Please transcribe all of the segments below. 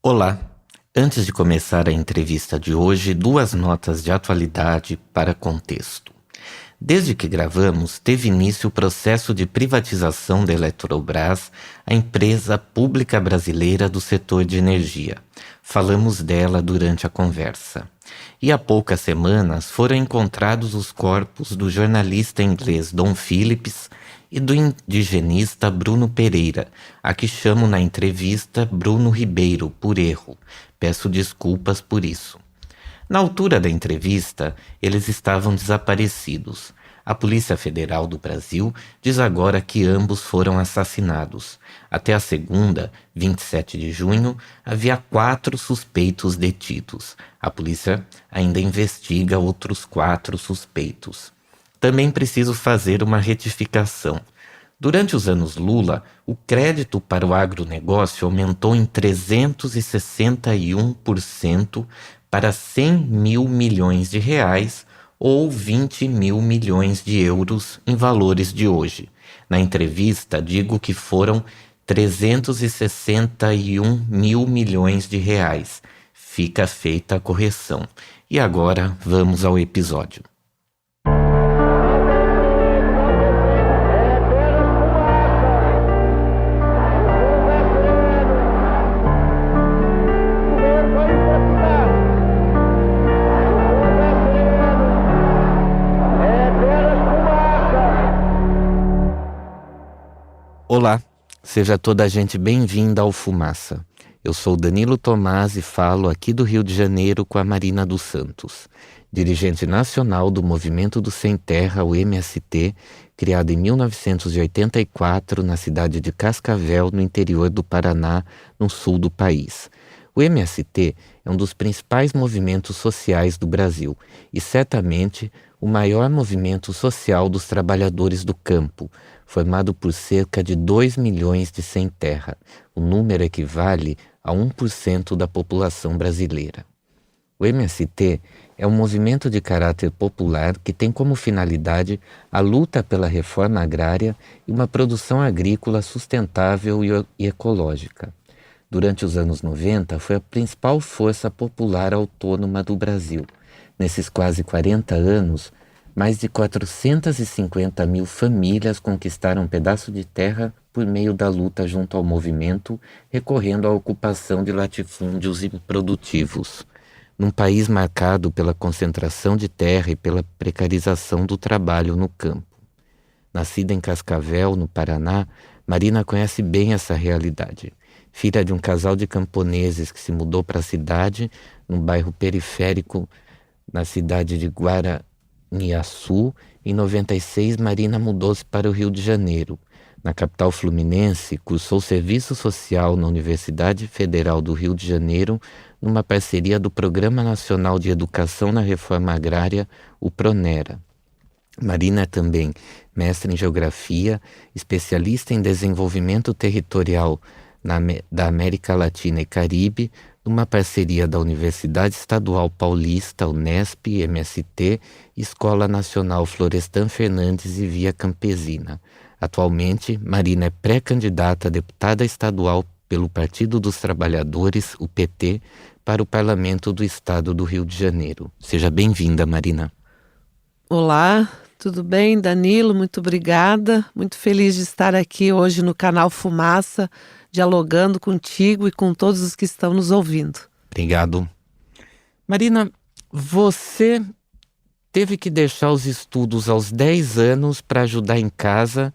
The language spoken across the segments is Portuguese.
Olá! Antes de começar a entrevista de hoje, duas notas de atualidade para contexto. Desde que gravamos, teve início o processo de privatização da Eletrobras, a empresa pública brasileira do setor de energia. Falamos dela durante a conversa. E há poucas semanas foram encontrados os corpos do jornalista inglês Dom Phillips e do indigenista Bruno Pereira, a que chamo na entrevista Bruno Ribeiro, por erro. Peço desculpas por isso. Na altura da entrevista, eles estavam desaparecidos. A Polícia Federal do Brasil diz agora que ambos foram assassinados. Até a segunda, 27 de junho, havia 4 suspeitos detidos. A polícia ainda investiga outros 4 suspeitos. Também preciso fazer uma retificação. Durante os anos Lula, o crédito para o agronegócio aumentou em 361% para 100 mil milhões de reais ou 20 mil milhões de euros em valores de hoje. Na entrevista, digo que foram 361 mil milhões de reais. Fica feita a correção. E agora vamos ao episódio. Olá, seja toda a gente bem-vinda ao Fumaça. Eu sou Danilo Tomás e falo aqui do Rio de Janeiro com a Marina dos Santos, dirigente nacional do Movimento do Sem Terra, o MST, criado em 1984 na cidade de Cascavel, no interior do Paraná, no sul do país. O MST é um dos principais movimentos sociais do Brasil e certamente o maior movimento social dos trabalhadores do campo, formado por cerca de 2 milhões de sem-terra. O número equivale a 1% da população brasileira. O MST é um movimento de caráter popular que tem como finalidade a luta pela reforma agrária e uma produção agrícola sustentável e ecológica. Durante os anos 90, foi a principal força popular autônoma do Brasil. Nesses quase 40 anos, mais de 450 mil famílias conquistaram um pedaço de terra por meio da luta junto ao movimento, recorrendo à ocupação de latifúndios improdutivos. Num país marcado pela concentração de terra e pela precarização do trabalho no campo. Nascida em Cascavel, no Paraná, Marina conhece bem essa realidade. Filha de um casal de camponeses que se mudou para a cidade, num bairro periférico, na cidade de Guaraniaçu, em 96, Marina mudou-se para o Rio de Janeiro. Na capital fluminense, cursou serviço social na Universidade Federal do Rio de Janeiro, numa parceria do Programa Nacional de Educação na Reforma Agrária, o PRONERA. Marina é também mestre em Geografia, especialista em Desenvolvimento Territorial da América Latina e Caribe, numa parceria da Universidade Estadual Paulista, Unesp, MST, Escola Nacional Florestan Fernandes e Via Campesina. Atualmente, Marina é pré-candidata a deputada estadual pelo Partido dos Trabalhadores, o PT, para o Parlamento do Estado do Rio de Janeiro. Seja bem-vinda, Marina. Olá, tudo bem, Danilo? Muito obrigada. Muito feliz de estar aqui hoje no canal Fumaça, dialogando contigo e com todos os que estão nos ouvindo. Obrigado. Marina, você teve que deixar os estudos aos 10 anos para ajudar em casa,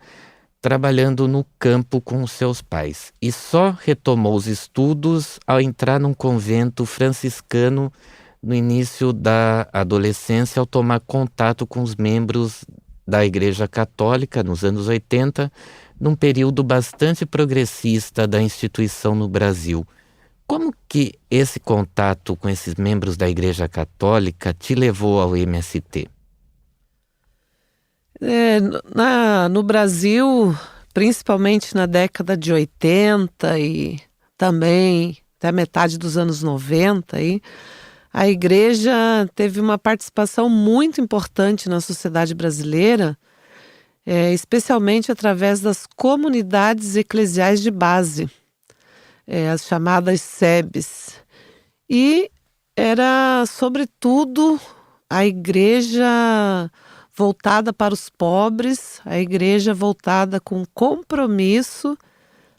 trabalhando no campo com os seus pais. E só retomou os estudos ao entrar num convento franciscano no início da adolescência, ao tomar contato com os membros da Igreja Católica nos anos 80, num período bastante progressista da instituição no Brasil. Como que esse contato com esses membros da Igreja Católica te levou ao MST? No Brasil, principalmente na década de 80 e também até metade dos anos 90, a igreja teve uma participação muito importante na sociedade brasileira, especialmente através das comunidades eclesiais de base. as chamadas SEBs. E era, sobretudo, a igreja voltada para os pobres, a igreja voltada com compromisso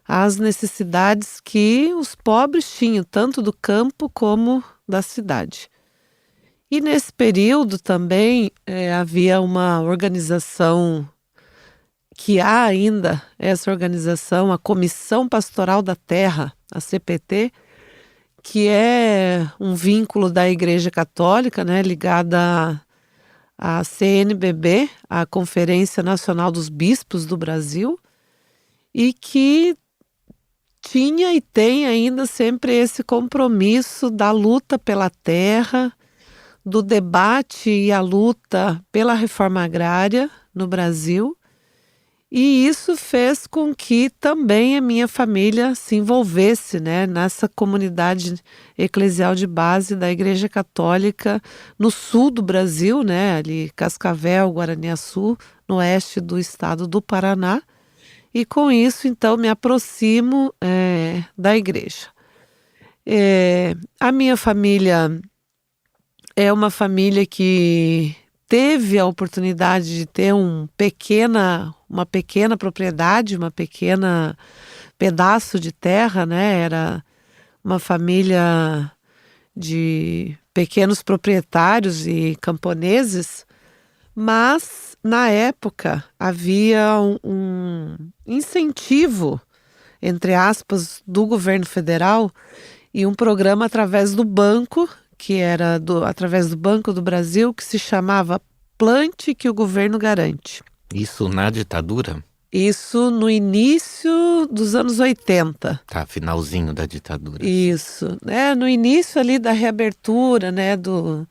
às necessidades que os pobres tinham, tanto do campo como da cidade. E nesse período também havia uma organização, que há ainda essa organização, a Comissão Pastoral da Terra, a CPT, que é um vínculo da Igreja Católica, né, ligada à CNBB, a Conferência Nacional dos Bispos do Brasil, e que tinha e tem ainda sempre esse compromisso da luta pela terra, do debate e a luta pela reforma agrária no Brasil. E isso fez com que também a minha família se envolvesse, né, nessa comunidade eclesial de base da Igreja Católica no sul do Brasil, né, ali Cascavel, Guaraniaçu, no oeste do estado do Paraná. E com isso, então, me aproximo da igreja. A minha família é uma família que teve a oportunidade de ter uma pequena propriedade, uma pequena pedaço de terra, né? Era uma família de pequenos proprietários e camponeses, mas na época havia um incentivo, entre aspas, do governo federal e um programa através do banco, que era através do Banco do Brasil, que se chamava Plante que o Governo Garante. Isso na ditadura? Isso no início dos anos 80. Tá, finalzinho da ditadura. Isso, né? No início ali da reabertura, né, do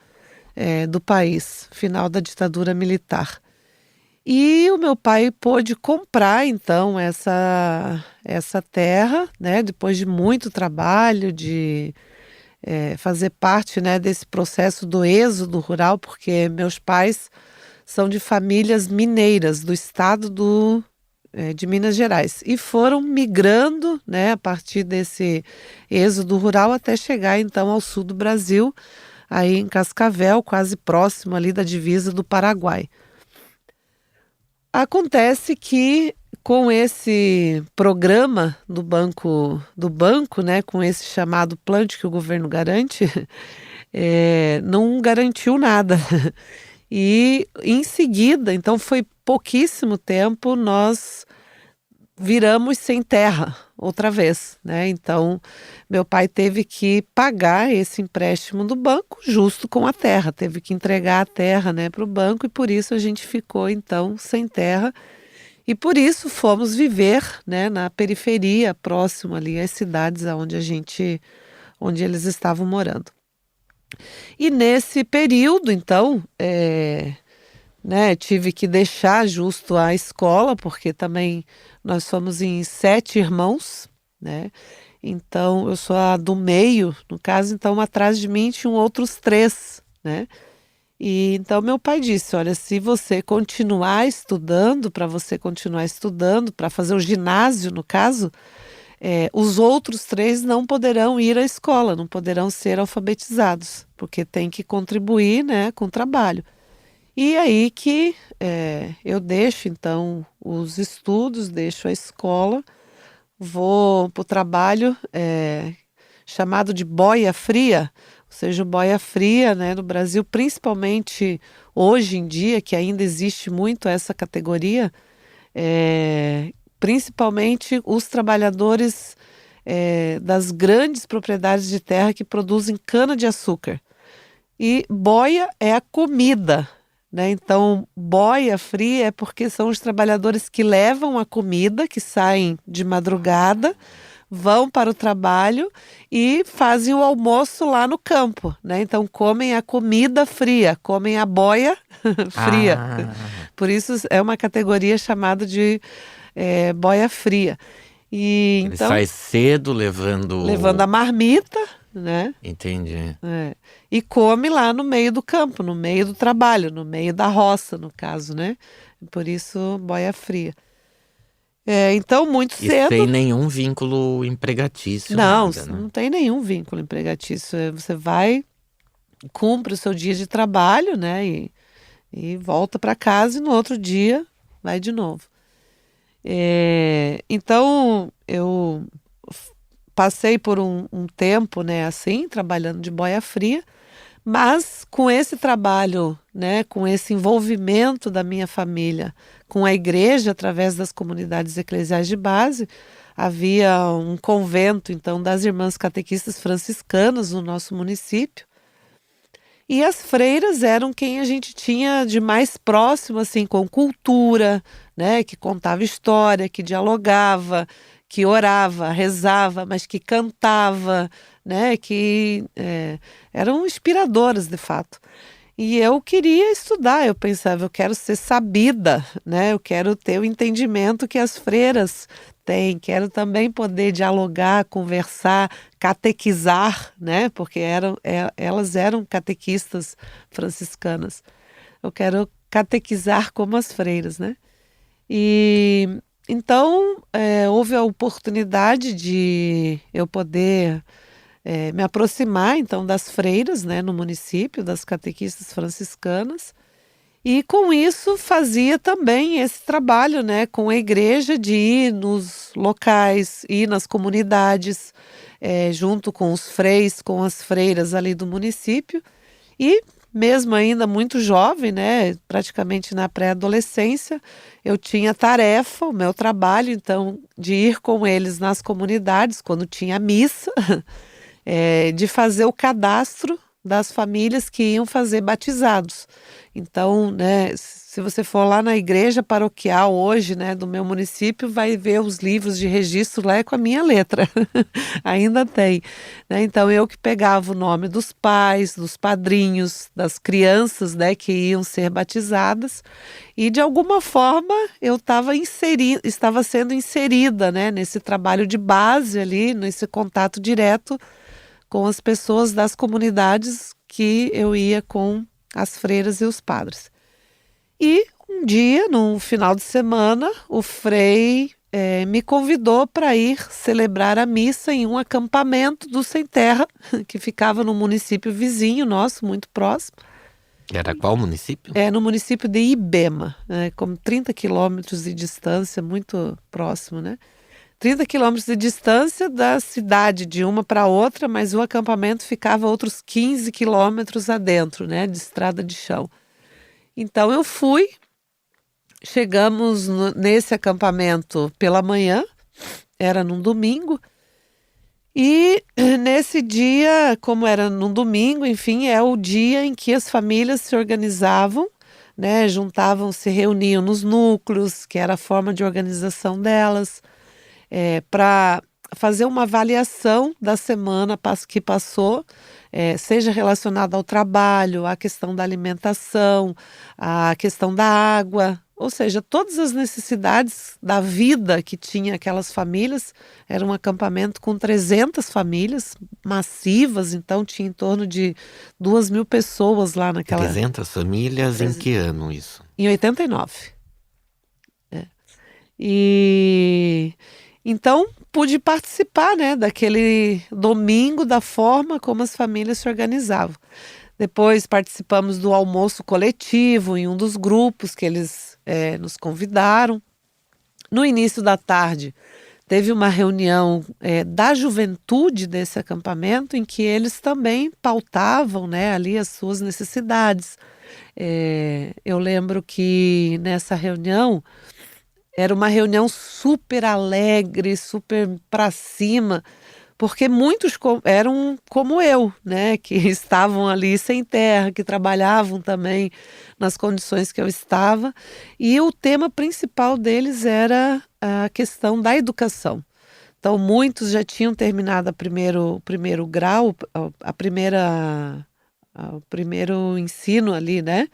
país, final da ditadura militar. E o meu pai pôde comprar, então, essa terra, né, depois de muito trabalho, de fazer parte, né, desse processo do êxodo rural, porque meus pais são de famílias mineiras do estado de Minas Gerais e foram migrando, né, a partir desse êxodo rural até chegar então ao sul do Brasil, aí em Cascavel, quase próximo ali da divisa do Paraguai. Acontece que com esse programa do banco, né, com esse chamado Plante que o governo garante, não garantiu nada. E em seguida, então foi pouquíssimo tempo, nós viramos sem terra outra vez, né? Então, meu pai teve que pagar esse empréstimo do banco justo com a terra, teve que entregar a terra, né, para o banco, e por isso a gente ficou então sem terra. E por isso fomos viver, né, na periferia, próximo ali às cidades onde eles estavam morando. E nesse período, então, né, tive que deixar justo a escola, porque também nós somos em 7 irmãos, né? Então, eu sou a do meio, no caso, então atrás de mim tinham outros 3, né? E então meu pai disse, olha, se você continuar estudando, para fazer o ginásio, no caso, os outros 3 não poderão ir à escola, não poderão ser alfabetizados, porque tem que contribuir, né, com o trabalho. E aí que eu deixo, então, os estudos, deixo a escola, vou para o trabalho chamado de boia fria, ou seja, o boia fria, né, no Brasil, principalmente hoje em dia, que ainda existe muito essa categoria, principalmente os trabalhadores das grandes propriedades de terra que produzem cana-de-açúcar. E boia é a comida, né? Então, boia fria é porque são os trabalhadores que levam a comida, que saem de madrugada, vão para o trabalho e fazem o almoço lá no campo, né? Então, comem a comida fria, comem a boia fria. Por isso é uma categoria chamada de boia fria. E Ele então sai cedo levando a marmita, né? Entendi. E come lá no meio do campo, no meio do trabalho, no meio da roça, no caso, né? Por isso, boia fria. Então, muito E cedo. sem nenhum vínculo empregatício, Não, nada, né? não tem nenhum vínculo empregatício. Você vai, cumpre o seu dia de trabalho, né? E volta para casa e no outro dia vai de novo. Então, eu passei por um tempo, né, assim, trabalhando de boia fria, mas com esse trabalho, né, com esse envolvimento da minha família com a igreja através das comunidades eclesiais de base, havia um convento, então, das Irmãs Catequistas Franciscanas no nosso município. E as freiras eram quem a gente tinha de mais próximo, assim, com cultura, né? Que contava história, que dialogava, que orava, rezava, mas que cantava, né? Que eram inspiradoras, de fato. E eu queria estudar, eu pensava, eu quero ser sabida, né? Eu quero ter o entendimento que as freiras têm, quero também poder dialogar, conversar, catequizar, né? Porque elas eram catequistas franciscanas. Eu quero catequizar como as freiras, né? E então houve a oportunidade de eu poder me aproximar então das freiras, né, no município, das catequistas franciscanas, e com isso fazia também esse trabalho, né, com a igreja de ir nos locais, ir nas comunidades, junto com os freis, com as freiras ali do município, e mesmo ainda muito jovem, né, praticamente na pré-adolescência, eu tinha tarefa, o meu trabalho, então, de ir com eles nas comunidades, quando tinha missa, de fazer o cadastro das famílias que iam fazer batizados. Então, né, se você for lá na igreja paroquial hoje, né, do meu município, vai ver os livros de registro lá com a minha letra. Ainda tem, né? Então, eu que pegava o nome dos pais, dos padrinhos, das crianças, né, que iam ser batizadas, e de alguma forma eu estava sendo inserida, né, nesse trabalho de base ali, nesse contato direto com as pessoas das comunidades que eu ia com as freiras e os padres. E um dia, num final de semana, o frei me convidou para ir celebrar a missa em um acampamento do Sem Terra, que ficava no município vizinho nosso, muito próximo. Era qual município? No município de Ibema, como 30 quilômetros de distância, muito próximo, né? 30 quilômetros de distância da cidade de uma para outra, mas o acampamento ficava outros 15 quilômetros adentro, né, de estrada de chão. Então eu fui, chegamos nesse acampamento pela manhã, era num domingo, e nesse dia, como era num domingo, enfim, é o dia em que as famílias se organizavam, né, juntavam-se, reuniam nos núcleos, que era a forma de organização delas, para fazer uma avaliação da semana que passou, seja relacionada ao trabalho, à questão da alimentação, à questão da água, ou seja, todas as necessidades da vida que tinha aquelas famílias. Era um acampamento com 300 famílias massivas, então tinha em torno de 2.000 pessoas lá naquela... 300 famílias, em que ano isso? Em 89. E então pude participar, né, daquele domingo, da forma como as famílias se organizavam. Depois participamos do almoço coletivo em um dos grupos que eles nos convidaram. No início da tarde teve uma reunião da juventude desse acampamento em que eles também pautavam, né, ali as suas necessidades. Eu lembro que nessa reunião era uma reunião super alegre, super para cima, porque muitos eram como eu, né, que estavam ali sem terra, que trabalhavam também nas condições que eu estava, e o tema principal deles era a questão da educação. Então, muitos já tinham terminado o primeiro grau, o primeiro ensino ali, né?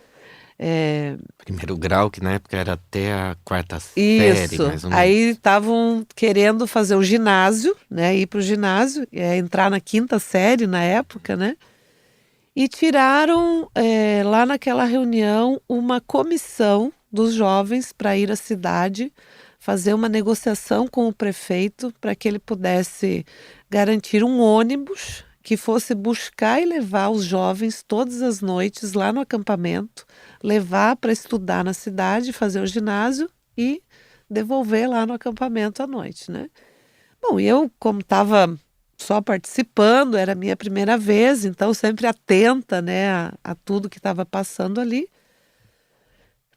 Primeiro grau, que na época era até a quarta série, Isso. mais ou menos. Aí estavam querendo fazer o ginásio, né? Ir para o ginásio, entrar na quinta série na época, né? E tiraram lá naquela reunião uma comissão dos jovens para ir à cidade fazer uma negociação com o prefeito para que ele pudesse garantir um ônibus que fosse buscar e levar os jovens todas as noites lá no acampamento, levar para estudar na cidade, fazer o ginásio e devolver lá no acampamento à noite, né? Bom, e eu, como estava só participando, era a minha primeira vez, então sempre atenta, né, a tudo que estava passando ali.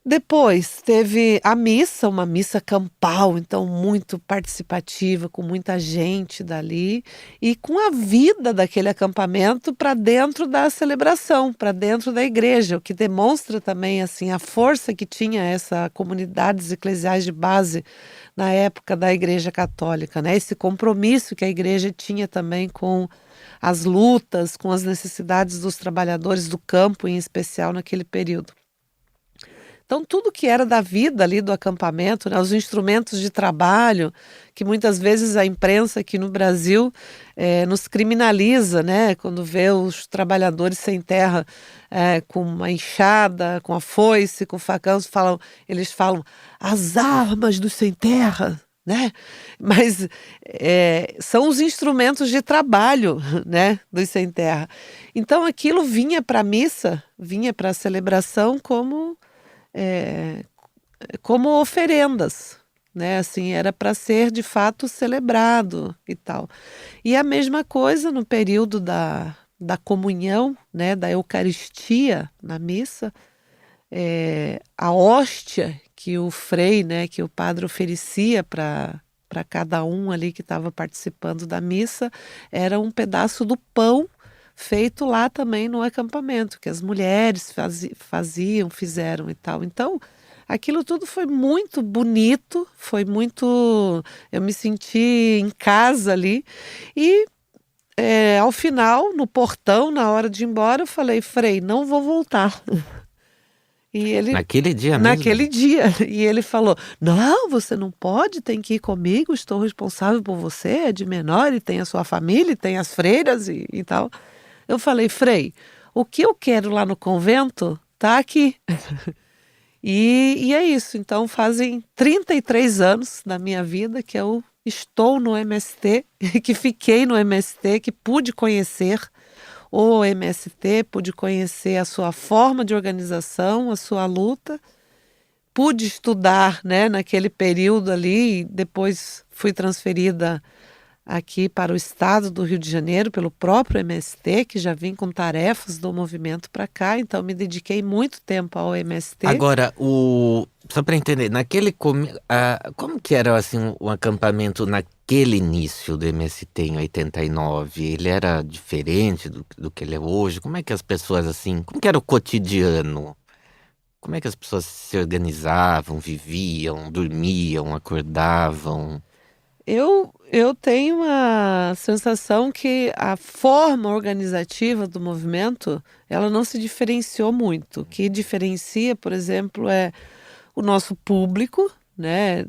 Depois teve a missa, uma missa campal, então muito participativa, com muita gente dali e com a vida daquele acampamento para dentro da celebração, para dentro da igreja, o que demonstra também assim a força que tinha essa comunidades eclesiais de base na época da Igreja Católica, né? Esse compromisso que a igreja tinha também com as lutas, com as necessidades dos trabalhadores do campo, em especial naquele período. Então, tudo que era da vida ali do acampamento, né, os instrumentos de trabalho, que muitas vezes a imprensa aqui no Brasil nos criminaliza, né, quando vê os trabalhadores sem terra com uma enxada, com a foice, com o facão, eles falam as armas dos sem terra, né? Mas são os instrumentos de trabalho, né, dos sem terra. Então, aquilo vinha para a missa, vinha para a celebração eh, como oferendas, né? Assim, era para ser de fato celebrado e tal. E a mesma coisa no período da comunhão, né? Da Eucaristia na missa, a hóstia que o frei, né? Que o padre oferecia para cada um ali que estava participando da missa, era um pedaço do pão feito lá também no acampamento, que as mulheres fizeram e tal. Então, aquilo tudo foi muito bonito, foi muito. Eu me senti em casa ali. E ao final, no portão, na hora de ir embora, eu falei, Frei, não vou voltar. E ele. Naquele dia Naquele mesmo? dia. E ele falou: Não, você não pode, tem que ir comigo, estou responsável por você, é de menor, e tem a sua família, e tem as freiras e tal. Eu falei, Frei, o que eu quero lá no convento tá aqui. E é isso. Então fazem 33 anos da minha vida que eu estou no MST, que fiquei no MST, que pude conhecer o MST, pude conhecer a sua forma de organização, a sua luta. Pude estudar, né, naquele período ali, e depois fui transferida aqui para o estado do Rio de Janeiro pelo próprio MST, que já vim com tarefas do movimento para cá, então me dediquei muito tempo ao MST. Agora, só para entender, como que era assim o acampamento naquele início do MST em 89? Ele era diferente do que ele é hoje? Como é que as pessoas assim, como que era o cotidiano? Como é que as pessoas se organizavam, viviam, dormiam, acordavam? Eu tenho a sensação que a forma organizativa do movimento, ela não se diferenciou muito. O que diferencia, por exemplo, é o nosso público, né?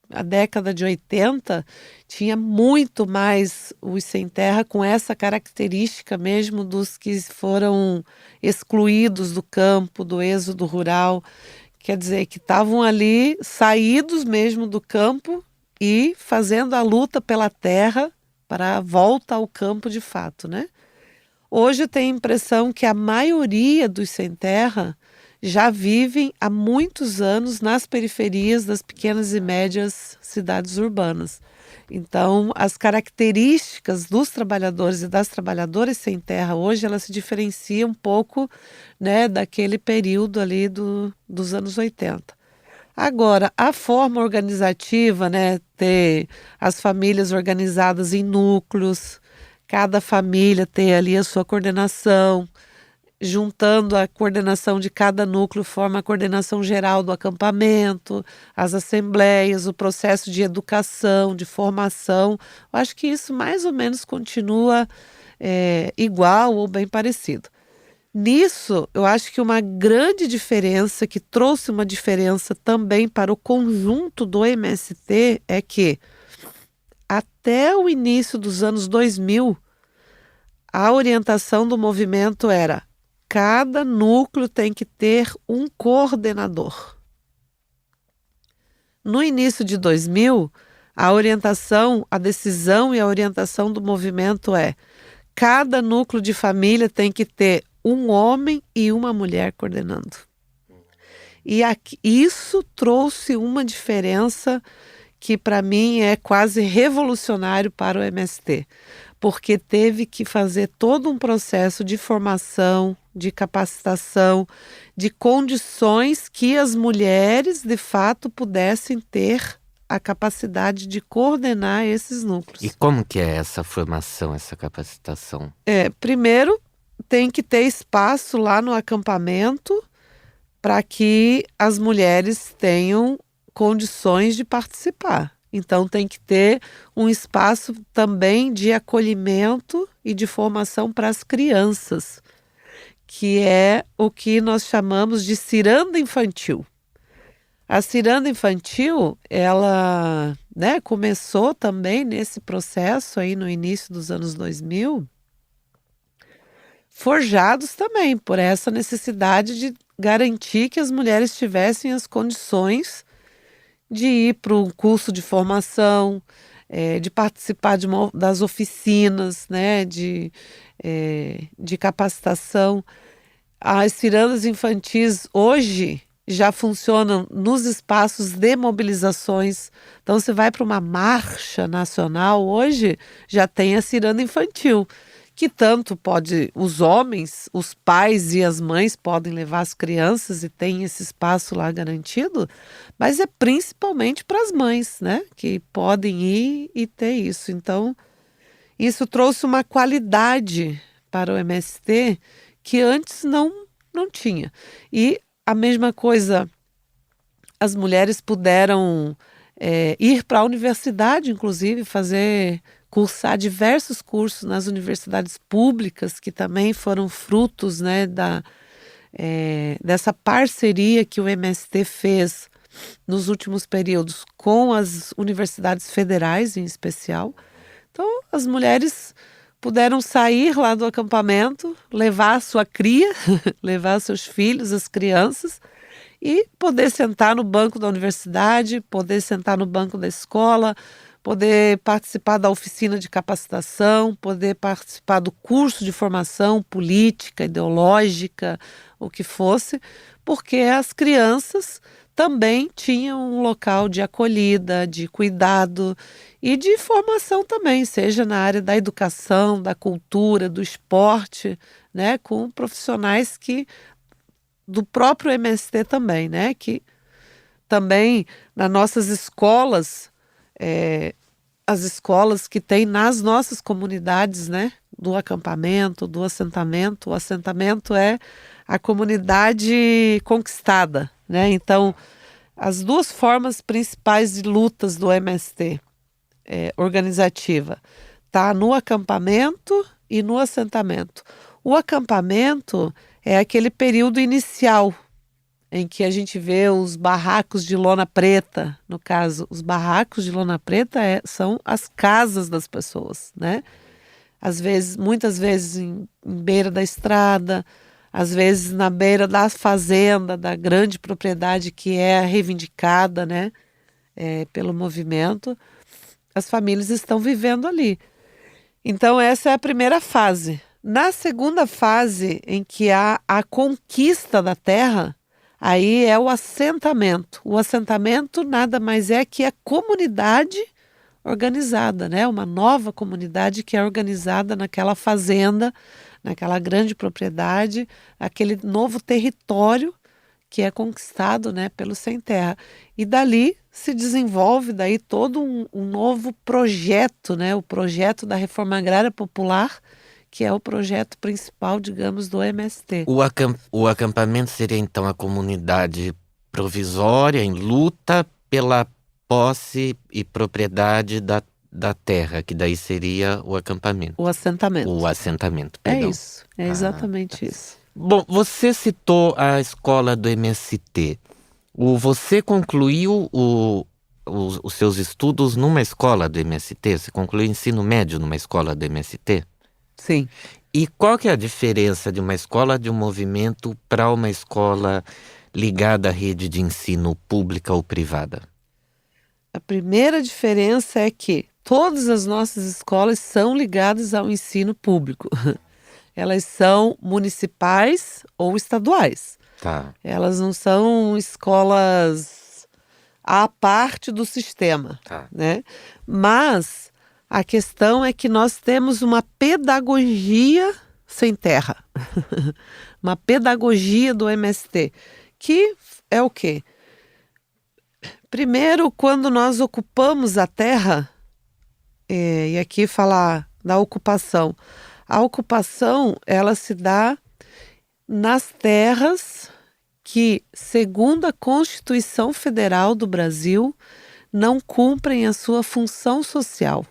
A década de 80 tinha muito mais os sem terra com essa característica mesmo dos que foram excluídos do campo, do êxodo rural. Quer dizer, que estavam ali saídos mesmo do campo e fazendo a luta pela terra para a volta ao campo de fato, né? Hoje eu tenho a impressão que a maioria dos sem terra já vivem há muitos anos nas periferias das pequenas e médias cidades urbanas. Então, as características dos trabalhadores e das trabalhadoras sem terra hoje, elas se diferenciam um pouco, né, daquele período ali dos anos 80. Agora, a forma organizativa, né, ter as famílias organizadas em núcleos, cada família ter ali a sua coordenação, juntando a coordenação de cada núcleo, forma a coordenação geral do acampamento, as assembleias, o processo de educação, de formação. Eu acho que isso mais ou menos continua igual ou bem parecido. Nisso, eu acho que uma grande diferença, que trouxe uma diferença também para o conjunto do MST, é que até o início dos anos 2000, a orientação do movimento era: cada núcleo tem que ter um coordenador. No início de 2000, a orientação, a decisão e a orientação do movimento é: cada núcleo de família tem que ter um homem e uma mulher coordenando. E isso trouxe uma diferença que para mim é quase revolucionário para o MST, porque teve que fazer todo um processo de formação, de capacitação, de condições que as mulheres de fato pudessem ter a capacidade de coordenar esses núcleos. E como que é essa formação, essa capacitação? Primeiro, tem que ter espaço lá no acampamento para que as mulheres tenham condições de participar. Então tem que ter um espaço também de acolhimento e de formação para as crianças, que é o que nós chamamos de ciranda infantil. A ciranda infantil, ela, começou também nesse processo aí no início dos anos 2000, forjados também por essa necessidade de garantir que as mulheres tivessem as condições de ir para um curso de formação, de participar das oficinas, de capacitação. As cirandas infantis hoje já funcionam nos espaços de mobilizações. Então, você vai para uma marcha nacional, hoje já tem a ciranda infantil, que tanto pode, os homens, os pais e as mães podem levar as crianças e tem esse espaço lá garantido, mas é principalmente para as mães, que podem ir e ter isso. Então, isso trouxe uma qualidade para o MST que antes não tinha. E a mesma coisa, as mulheres puderam ir para a universidade, inclusive, cursar diversos cursos nas universidades públicas, que também foram frutos dessa parceria que o MST fez nos últimos períodos com as universidades federais, em especial. Então, as mulheres puderam sair lá do acampamento, levar a sua cria, levar seus filhos, as crianças, e poder sentar no banco da universidade, poder sentar no banco da escola, poder participar da oficina de capacitação, poder participar do curso de formação política, ideológica, o que fosse, porque as crianças também tinham um local de acolhida, de cuidado e de formação também, seja na área da educação, da cultura, do esporte, com profissionais do próprio MST também, que também nas nossas escolas, as escolas que tem nas nossas comunidades, do acampamento, do assentamento. O assentamento é a comunidade conquistada, Então, as duas formas principais de lutas do MST organizativa tá no acampamento e no assentamento. O acampamento é aquele período inicial em que a gente vê os barracos de lona preta. No caso, os barracos de lona preta são as casas das pessoas, Às vezes, muitas vezes em beira da estrada, às vezes na beira da fazenda, da grande propriedade que é reivindicada, pelo movimento. As famílias estão vivendo ali. Então, essa é a primeira fase. Na segunda fase, em que há a conquista da terra, aí é o assentamento. O assentamento nada mais é que a comunidade organizada, uma nova comunidade que é organizada naquela fazenda, naquela grande propriedade, aquele novo território que é conquistado, pelo sem terra. E dali se desenvolve daí todo um novo projeto, o projeto da Reforma Agrária Popular, que é o projeto principal, digamos, do MST. O acampamento seria então a comunidade provisória em luta pela posse e propriedade da terra, que daí seria o acampamento. O assentamento. O assentamento, perdão. É isso, é exatamente isso. Bom, você citou a escola do MST. Você concluiu os seus estudos numa escola do MST? Você concluiu o ensino médio numa escola do MST? Sim. E qual que é a diferença de uma escola de um movimento para uma escola ligada à rede de ensino pública ou privada? A primeira diferença é que todas as nossas escolas são ligadas ao ensino público. Elas são municipais ou estaduais. Tá. Elas não são escolas à parte do sistema, Tá. né? Mas a questão é que nós temos uma pedagogia sem terra. Uma pedagogia do MST, que é o quê? Primeiro, quando nós ocupamos a terra, e aqui falar da ocupação. A ocupação, ela se dá nas terras que, segundo a Constituição Federal do Brasil, não cumprem a sua função social.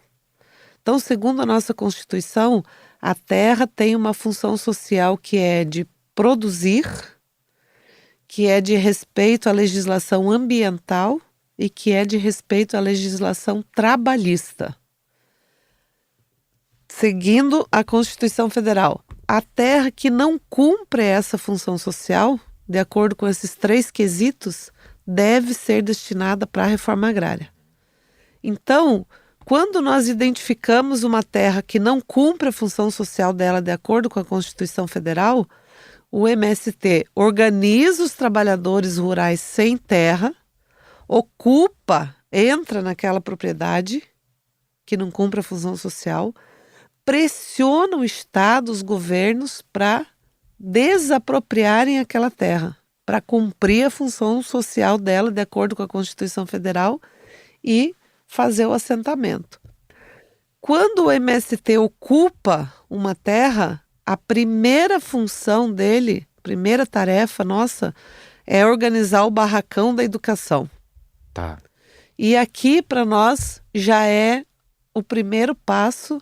Então, segundo a nossa Constituição, a terra tem uma função social que é de produzir, que é de respeito à legislação ambiental e que é de respeito à legislação trabalhista. Seguindo a Constituição Federal, a terra que não cumpre essa função social, de acordo com esses 3 quesitos, deve ser destinada para a reforma agrária. Então, quando nós identificamos uma terra que não cumpre a função social dela de acordo com a Constituição Federal, o MST organiza os trabalhadores rurais sem terra, ocupa, entra naquela propriedade que não cumpre a função social, pressiona o Estado, os governos, para desapropriarem aquela terra, para cumprir a função social dela de acordo com a Constituição Federal e fazer o assentamento. Quando o MST ocupa uma terra, a primeira função dele, primeira tarefa nossa, é organizar o barracão da educação. Tá. E aqui, para nós, já é o primeiro passo.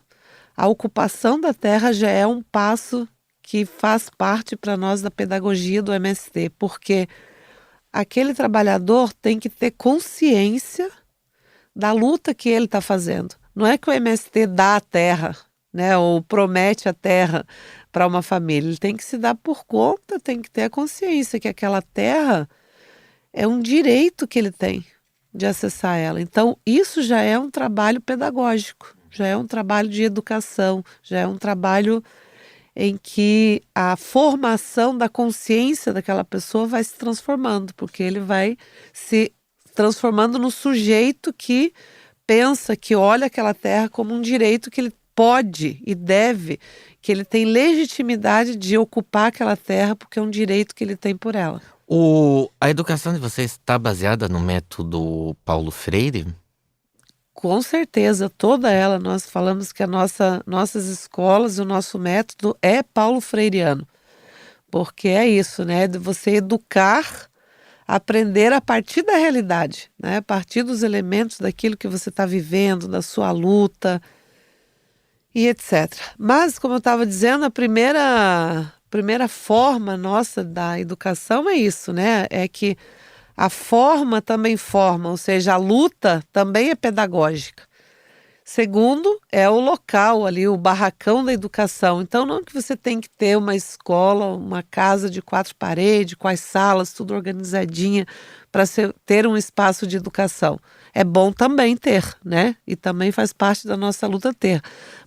A ocupação da terra já é um passo que faz parte para nós da pedagogia do MST, porque aquele trabalhador tem que ter consciência da luta que ele está fazendo. Não é que o MST dá a terra, né, ou promete a terra para uma família. Ele tem que se dar por conta, tem que ter a consciência que aquela terra é um direito que ele tem de acessar ela. Então, isso já é um trabalho pedagógico, já é um trabalho de educação, já é um trabalho em que a formação da consciência daquela pessoa vai se transformando, porque ele vai se transformando no sujeito que pensa, que olha aquela terra como um direito que ele pode e deve, que ele tem legitimidade de ocupar aquela terra porque é um direito que ele tem por ela. A educação de vocês está baseada no método Paulo Freire? Com certeza, toda ela. Nós falamos que nossas escolas, o nosso método é paulo freireano, porque é isso, né? De você educar, aprender a partir da realidade, né? A partir dos elementos daquilo que você está vivendo, da sua luta e etc. Mas, como eu estava dizendo, a primeira forma nossa da educação é isso, né? É que a forma também forma, ou seja, a luta também é pedagógica. Segundo, é o local ali, o barracão da educação. Então, não que você tem que ter uma escola, uma casa de 4 paredes, com as salas, tudo organizadinha, para ter um espaço de educação. É bom também ter, né? E também faz parte da nossa luta ter.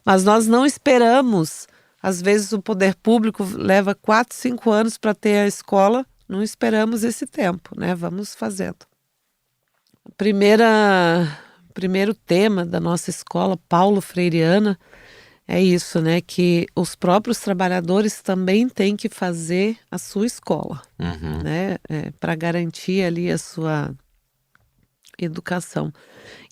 Mas nós não esperamos. Às vezes o poder público leva 4, 5 anos para ter a escola. Não esperamos esse tempo, né? Vamos fazendo. Primeiro tema da nossa escola Paulo Freireana é isso, né? Que os próprios trabalhadores também têm que fazer a sua escola, né? Para garantir ali a sua educação.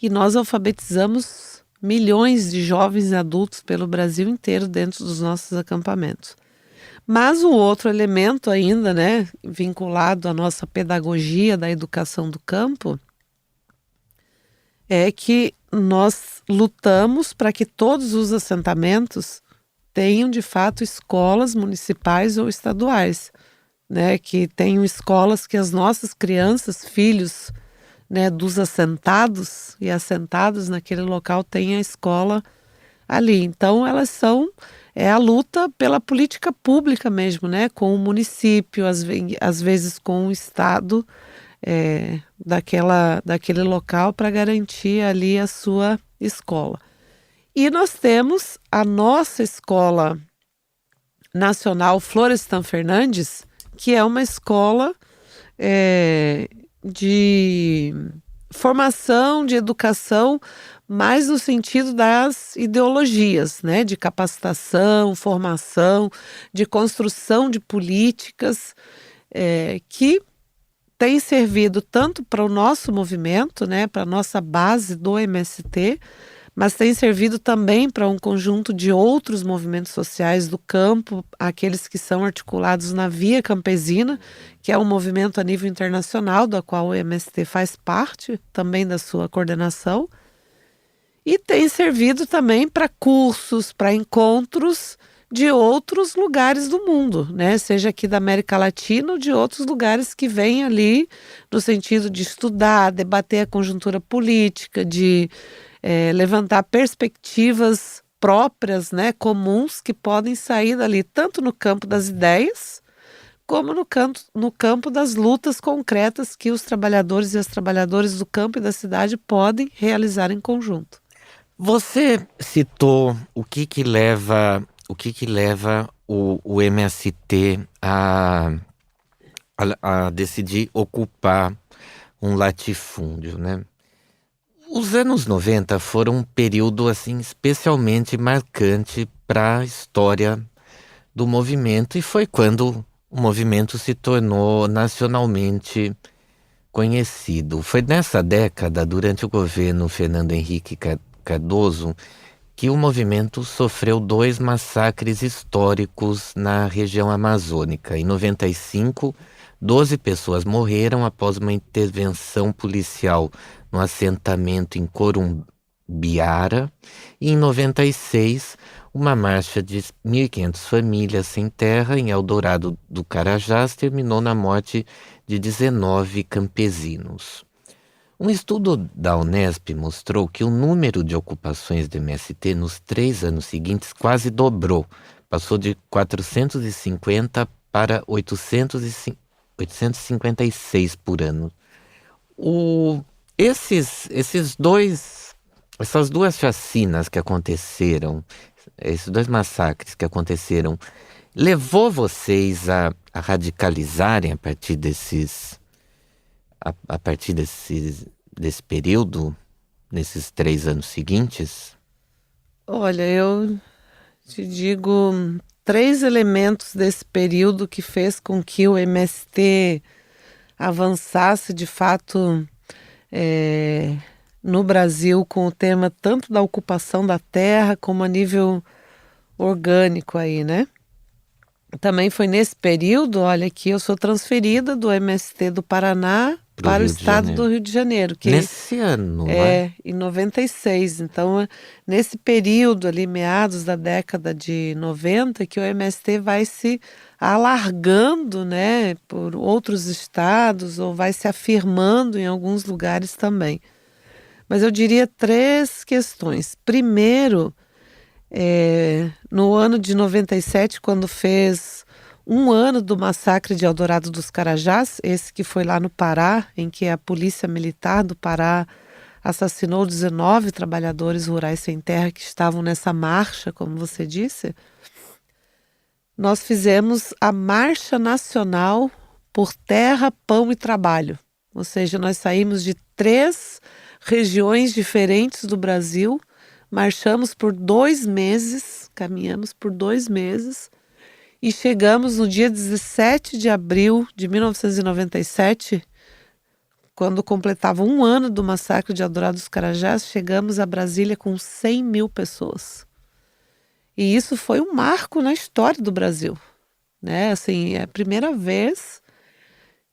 E nós alfabetizamos milhões de jovens e adultos pelo Brasil inteiro dentro dos nossos acampamentos. Mas o outro elemento ainda, né, vinculado à nossa pedagogia da educação do campo, é que nós lutamos para que todos os assentamentos tenham, de fato, escolas municipais ou estaduais, né, que tenham escolas que as nossas crianças, filhos, né, dos assentados e assentados naquele local tenham a escola ali. Então, é a luta pela política pública mesmo, né? Com o município, às vezes com o Estado, daquele local para garantir ali a sua escola. E nós temos a nossa Escola Nacional Florestan Fernandes, que é uma escola de formação, de educação, mais no sentido das ideologias, né? De capacitação, formação, de construção de políticas, que tem servido tanto para o nosso movimento, né? Para a nossa base do MST, mas tem servido também para um conjunto de outros movimentos sociais do campo, aqueles que são articulados na Via Campesina, que é um movimento a nível internacional, da qual o MST faz parte, também da sua coordenação, e tem servido também para cursos, para encontros de outros lugares do mundo, né? Seja aqui da América Latina ou de outros lugares que vêm ali no sentido de estudar, debater a conjuntura política, de levantar perspectivas próprias, né, comuns, que podem sair dali, tanto no campo das ideias, como no campo das lutas concretas que os trabalhadores e as trabalhadoras do campo e da cidade podem realizar em conjunto. Você citou o que leva o MST a decidir ocupar um latifúndio, né? Os anos 90 foram um período assim especialmente marcante para a história do movimento, e foi quando o movimento se tornou nacionalmente conhecido. Foi nessa década, durante o governo Fernando Henrique Cardoso, que o movimento sofreu 2 massacres históricos na região amazônica. Em 95, 12 pessoas morreram após uma intervenção policial no assentamento em Corumbiara, e em 96, uma marcha de 1.500 famílias sem terra em Eldorado do Carajás terminou na morte de 19 campesinos. Um estudo da Unesp mostrou que o número de ocupações do MST nos 3 anos seguintes quase dobrou, passou de 450 para 856 por ano. Essas 2 chacinas que aconteceram, esses 2 massacres que aconteceram, levou vocês a radicalizarem a partir desse período, nesses 3 anos seguintes? Olha, eu te digo 3 elementos desse período que fez com que o MST avançasse de fato no Brasil com o tema tanto da ocupação da terra como a nível orgânico aí, né? Também foi nesse período, olha, que eu sou transferida do MST do Paraná para o estado do Rio de Janeiro. Que nesse ano, né? Em 96. Então, nesse período ali, meados da década de 90, que o MST vai se alargando, né, por outros estados, ou vai se afirmando em alguns lugares também. Mas eu diria 3 questões. Primeiro, no ano de 97, quando fez 1 ano do massacre de Eldorado dos Carajás, esse que foi lá no Pará, em que a polícia militar do Pará assassinou 19 trabalhadores rurais sem terra que estavam nessa marcha, como você disse, nós fizemos a Marcha Nacional por Terra, Pão e Trabalho. Ou seja, nós saímos de 3 regiões diferentes do Brasil, marchamos por 2 meses, caminhamos por 2 meses e chegamos no dia 17 de abril de 1997, quando completava 1 ano do massacre de Eldorado dos Carajás, chegamos a Brasília com 100 mil pessoas. E isso foi um marco na história do Brasil, né? Assim, é a primeira vez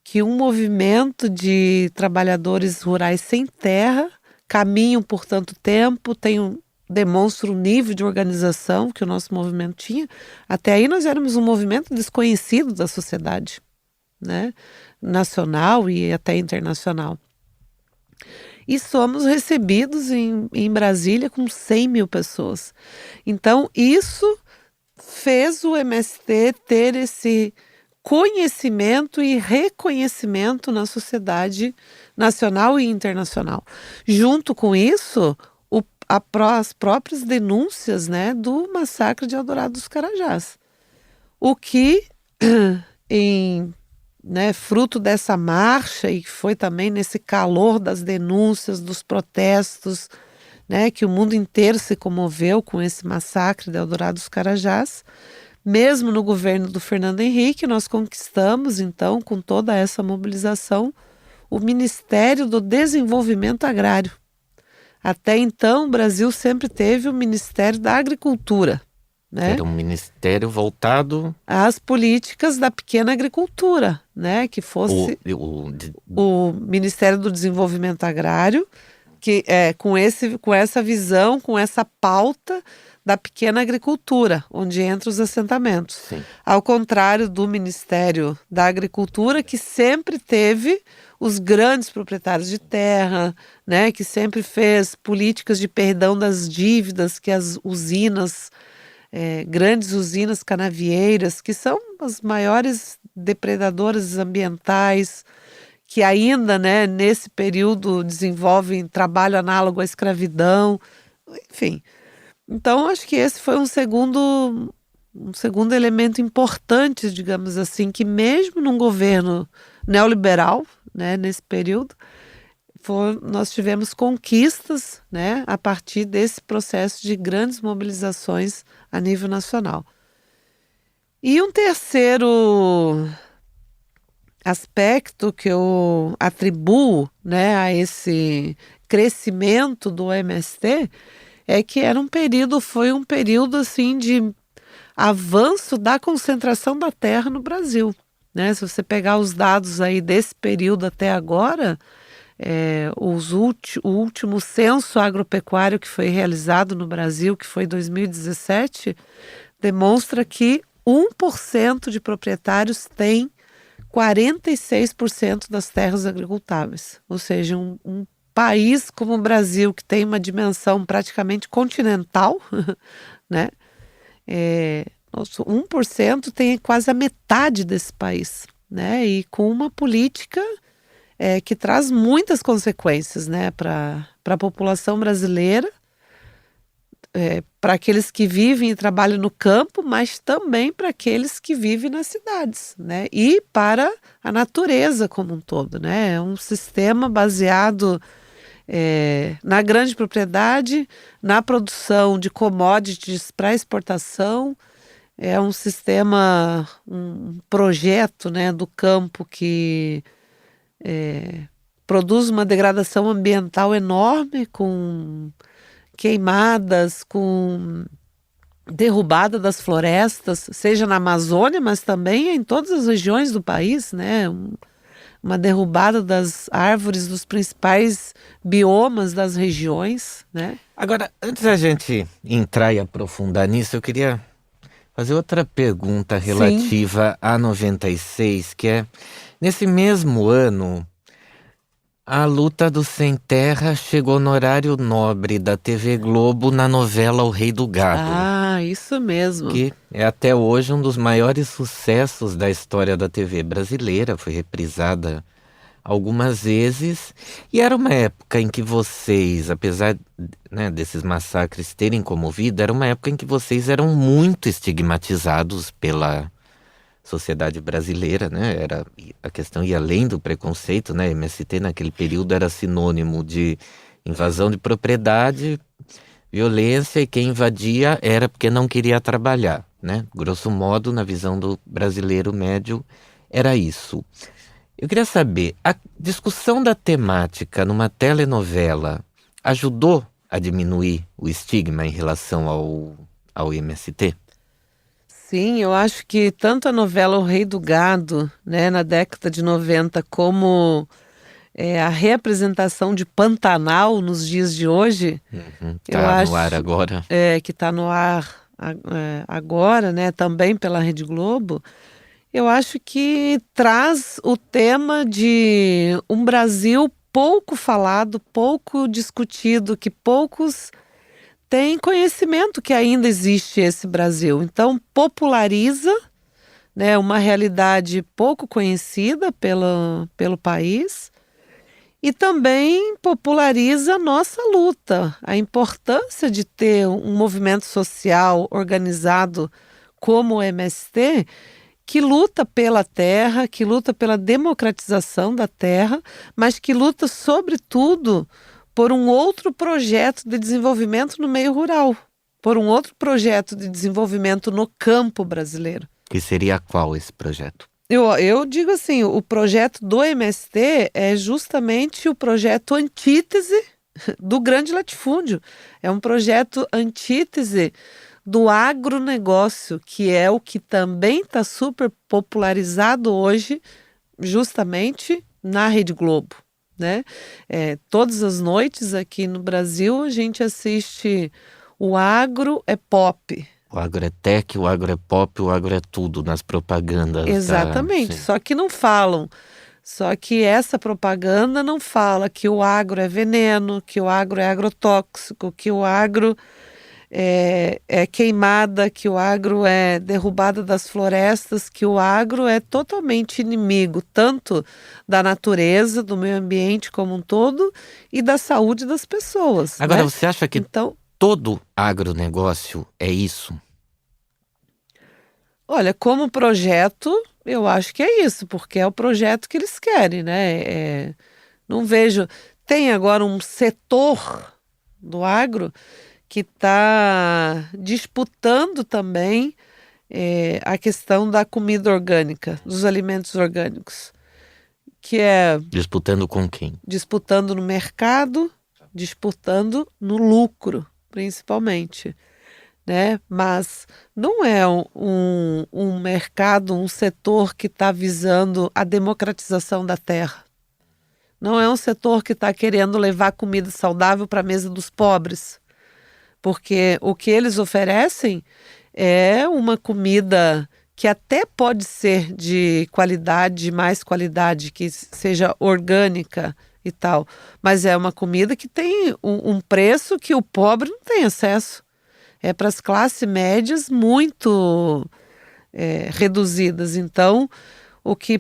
que um movimento de trabalhadores rurais sem terra caminham por tanto tempo, demonstra o nível de organização que o nosso movimento tinha. Até aí nós éramos um movimento desconhecido da sociedade, né? Nacional e até internacional. E somos recebidos em Brasília com 100 mil pessoas. Então, isso fez o MST ter esse conhecimento e reconhecimento na sociedade nacional e internacional. Junto com isso, as próprias denúncias, né, do massacre de Eldorado dos Carajás. O que, fruto dessa marcha, e foi também nesse calor das denúncias, dos protestos, né, que o mundo inteiro se comoveu com esse massacre de Eldorado dos Carajás, mesmo no governo do Fernando Henrique, nós conquistamos, então, com toda essa mobilização, o Ministério do Desenvolvimento Agrário. Até então, o Brasil sempre teve o Ministério da Agricultura, né? Era um ministério voltado às políticas da pequena agricultura, né? Que fosse o Ministério do Desenvolvimento Agrário, que com essa visão, com essa pauta da pequena agricultura, onde entram os assentamentos. Sim. Ao contrário do Ministério da Agricultura, que sempre teve os grandes proprietários de terra, né, que sempre fez políticas de perdão das dívidas que as usinas, grandes usinas canavieiras, que são as maiores depredadoras ambientais, que ainda, né, nesse período desenvolvem trabalho análogo à escravidão, enfim. Então, acho que esse foi um segundo elemento importante, digamos assim, que mesmo num governo neoliberal, né, nesse período, nós tivemos conquistas, né, a partir desse processo de grandes mobilizações a nível nacional. E um terceiro aspecto que eu atribuo, né, a esse crescimento do MST é que foi um período assim de avanço da concentração da terra no Brasil, né? Se você pegar os dados aí desse período até agora, o último censo agropecuário que foi realizado no Brasil, que foi em 2017, demonstra que 1% de proprietários tem 46% das terras agricultáveis, ou seja, um país como o Brasil, que tem uma dimensão praticamente continental, né? 1% tem quase a metade desse país, né? E com uma política que traz muitas consequências, né, para a população brasileira, para aqueles que vivem e trabalham no campo, mas também para aqueles que vivem nas cidades, né? E para a natureza como um todo, né? É um sistema baseado na grande propriedade, na produção de commodities para exportação. É um sistema, um projeto, né, do campo que produz uma degradação ambiental enorme, com queimadas, com derrubada das florestas, seja na Amazônia, mas também em todas as regiões do país, né? Uma derrubada das árvores dos principais biomas das regiões, né? Agora, antes da gente entrar e aprofundar nisso, eu queria fazer outra pergunta relativa a 96, que é, nesse mesmo ano, a luta do Sem Terra chegou no horário nobre da TV Globo na novela O Rei do Gado. Ah, isso mesmo. Que é até hoje um dos maiores sucessos da história da TV brasileira, foi reprisada algumas vezes, e era uma época em que vocês, apesar, né, desses massacres terem comovido, era uma época em que vocês eram muito estigmatizados pela sociedade brasileira, né? A questão ia além do preconceito, né? MST naquele período era sinônimo de invasão de propriedade, violência, e quem invadia era porque não queria trabalhar, né? Grosso modo, na visão do brasileiro médio, era isso. Eu queria saber, a discussão da temática numa telenovela ajudou a diminuir o estigma em relação ao MST? Sim, eu acho que tanto a novela O Rei do Gado, né, na década de 90, como a reapresentação de Pantanal nos dias de hoje, eu acho no ar agora. Que está no ar agora, né, também pela Rede Globo, eu acho que traz o tema de um Brasil pouco falado, pouco discutido, que poucos têm conhecimento que ainda existe esse Brasil. Então, populariza, né, uma realidade pouco conhecida pelo país e também populariza a nossa luta, a importância de ter um movimento social organizado como o MST, que luta pela terra, que luta pela democratização da terra, mas que luta, sobretudo, por um outro projeto de desenvolvimento no meio rural, por um outro projeto de desenvolvimento no campo brasileiro. Que seria qual esse projeto? Eu digo assim, o projeto do MST é justamente o projeto antítese do grande latifúndio. É um projeto antítese do agronegócio, que é o que também está super popularizado hoje, justamente na Rede Globo, né? Todas as noites aqui no Brasil a gente assiste O Agro é Pop. O agro é tech, o agro é pop, o agro é tudo nas propagandas. Exatamente, só que não falam. Só que essa propaganda não fala que o agro é veneno, que o agro é agrotóxico, que o agro é queimada, que o agro é derrubada das florestas, que o agro é totalmente inimigo, tanto da natureza, do meio ambiente como um todo, e da saúde das pessoas. Agora, né? você acha que todo agronegócio é isso? Olha, como projeto, eu acho que é isso, porque é o projeto que eles querem, né? Não vejo. Tem agora um setor do agro que está disputando também a questão da comida orgânica, dos alimentos orgânicos, que é Disputando com quem? disputando no mercado, disputando no lucro, principalmente. Né? Mas não é um mercado, um setor que está visando a democratização da terra. Não é um setor que está querendo levar comida saudável para a mesa dos pobres. Porque o que eles oferecem é uma comida que até pode ser de qualidade, de mais qualidade, que seja orgânica e tal. Mas é uma comida que tem um preço que o pobre não tem acesso. É para as classes médias muito reduzidas. Então,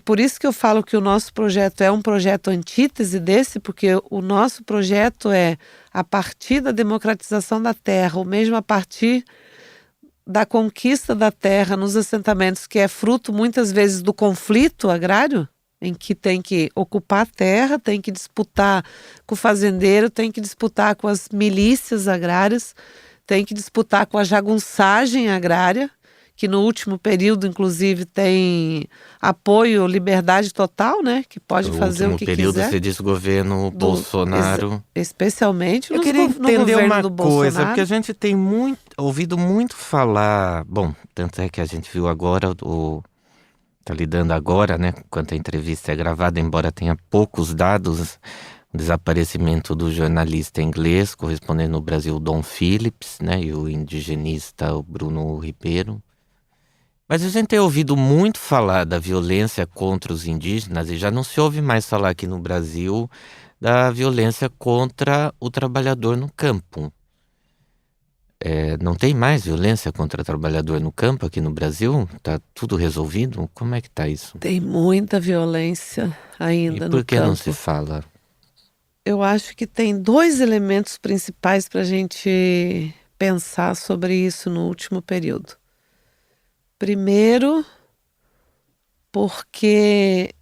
por isso que eu falo que o nosso projeto é um projeto antítese desse, porque o nosso projeto é a partir da democratização da terra, ou mesmo a partir da conquista da terra nos assentamentos, que é fruto muitas vezes do conflito agrário, em que tem que ocupar a terra, tem que disputar com o fazendeiro, tem que disputar com as milícias agrárias, tem que disputar com a jagunçagem agrária, que no último período, inclusive, tem apoio, liberdade total, né? Que pode fazer o que quiser. No último período, você diz governo Bolsonaro. Especialmente Eu queria entender uma coisa, Bolsonaro. porque a gente tem ouvido muito falar. Bom, tanto é que a gente viu agora, tá lidando agora, né? Enquanto a entrevista é gravada, embora tenha poucos dados. O desaparecimento do jornalista inglês, correspondente no Brasil, Dom Phillips, né, e o indigenista o Bruno Ribeiro. Mas a gente tem ouvido muito falar da violência contra os indígenas e já não se ouve mais falar aqui no Brasil da violência contra o trabalhador no campo. Não tem mais violência contra o trabalhador no campo aqui no Brasil? Tá tudo resolvido? Como é que tá isso? Tem muita violência ainda no campo. E por que não se fala? Eu acho que tem 2 elementos principais para a gente pensar sobre isso no último período. Primeiro, porque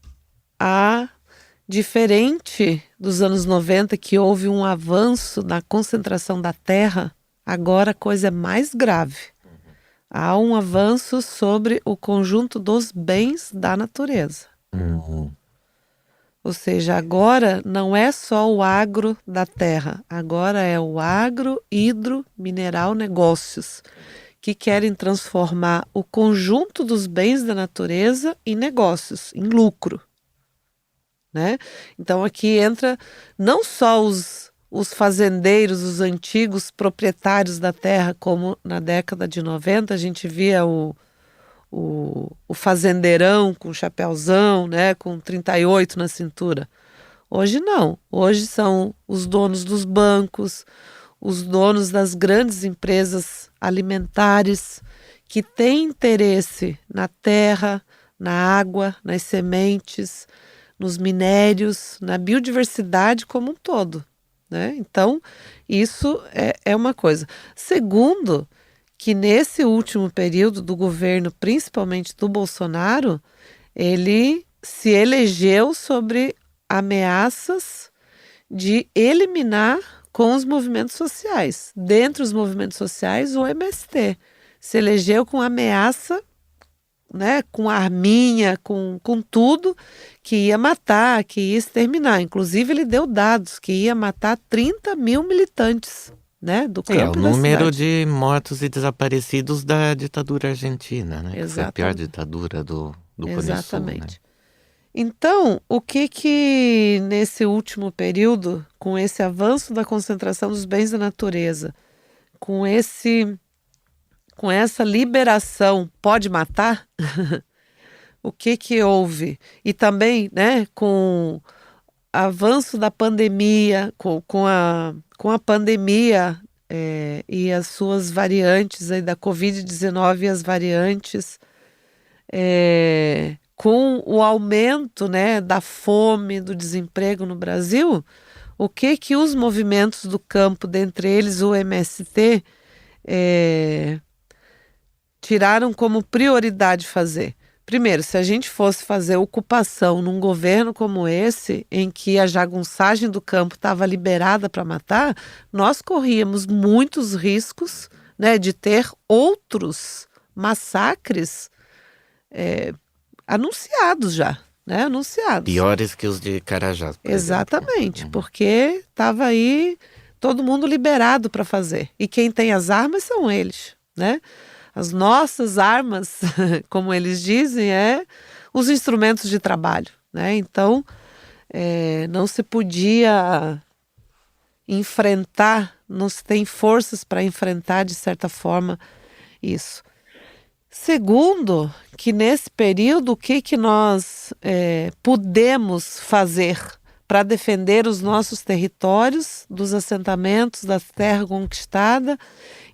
diferente dos anos 90, que houve um avanço na concentração da terra, agora a coisa é mais grave. Há um avanço sobre o conjunto dos bens da natureza. Ou seja, agora não é só o agro da terra, agora é o agro, hidro, mineral, negócios, que querem transformar o conjunto dos bens da natureza em negócios, em lucro. Né? Então aqui entra não só os fazendeiros, os antigos proprietários da terra, como na década de 90 a gente via o fazendeirão com chapéuzão, né, com 38 na cintura. Hoje não. Hoje são os donos dos bancos, os donos das grandes empresas alimentares que tem interesse na terra, na água, nas sementes, nos minérios, na biodiversidade como um todo, né? Então, isso é uma coisa. Segundo, que nesse último período do governo, principalmente do Bolsonaro, ele se elegeu sobre ameaças de eliminar com os movimentos sociais. Dentre os movimentos sociais, o MST se elegeu com ameaça, né, com arminha, com tudo, que ia matar, que ia exterminar. Inclusive, ele deu dados que ia matar 30 mil militantes, né, do campo o e da número cidade. de mortos e desaparecidos da ditadura argentina, né? Que foi a pior Exatamente. ditadura do Cone Sul, né? Exatamente. Então, o que nesse último período, com esse avanço da concentração dos bens da natureza, com essa liberação pode matar, o que houve? E também, né, com o avanço da pandemia, com a pandemia e as suas variantes aí da Covid-19 e as variantes, com o aumento, né, da fome, do desemprego no Brasil, o que os movimentos do campo, dentre eles o MST, tiraram como prioridade fazer? Primeiro, se a gente fosse fazer ocupação num governo como esse, em que a jagunçagem do campo estava liberada para matar, nós corríamos muitos riscos, né, de ter outros massacres anunciados já, né? Anunciados. Piores que os de Carajás, por Exatamente, exemplo. porque estava aí todo mundo liberado para fazer. E quem tem as armas são eles, né? As nossas armas, como eles dizem, os instrumentos de trabalho, né? Então, não se podia enfrentar, não se tem forças para enfrentar, de certa forma, isso. Segundo, que nesse período, o que nós pudemos fazer para defender os nossos territórios, dos assentamentos, da terra conquistada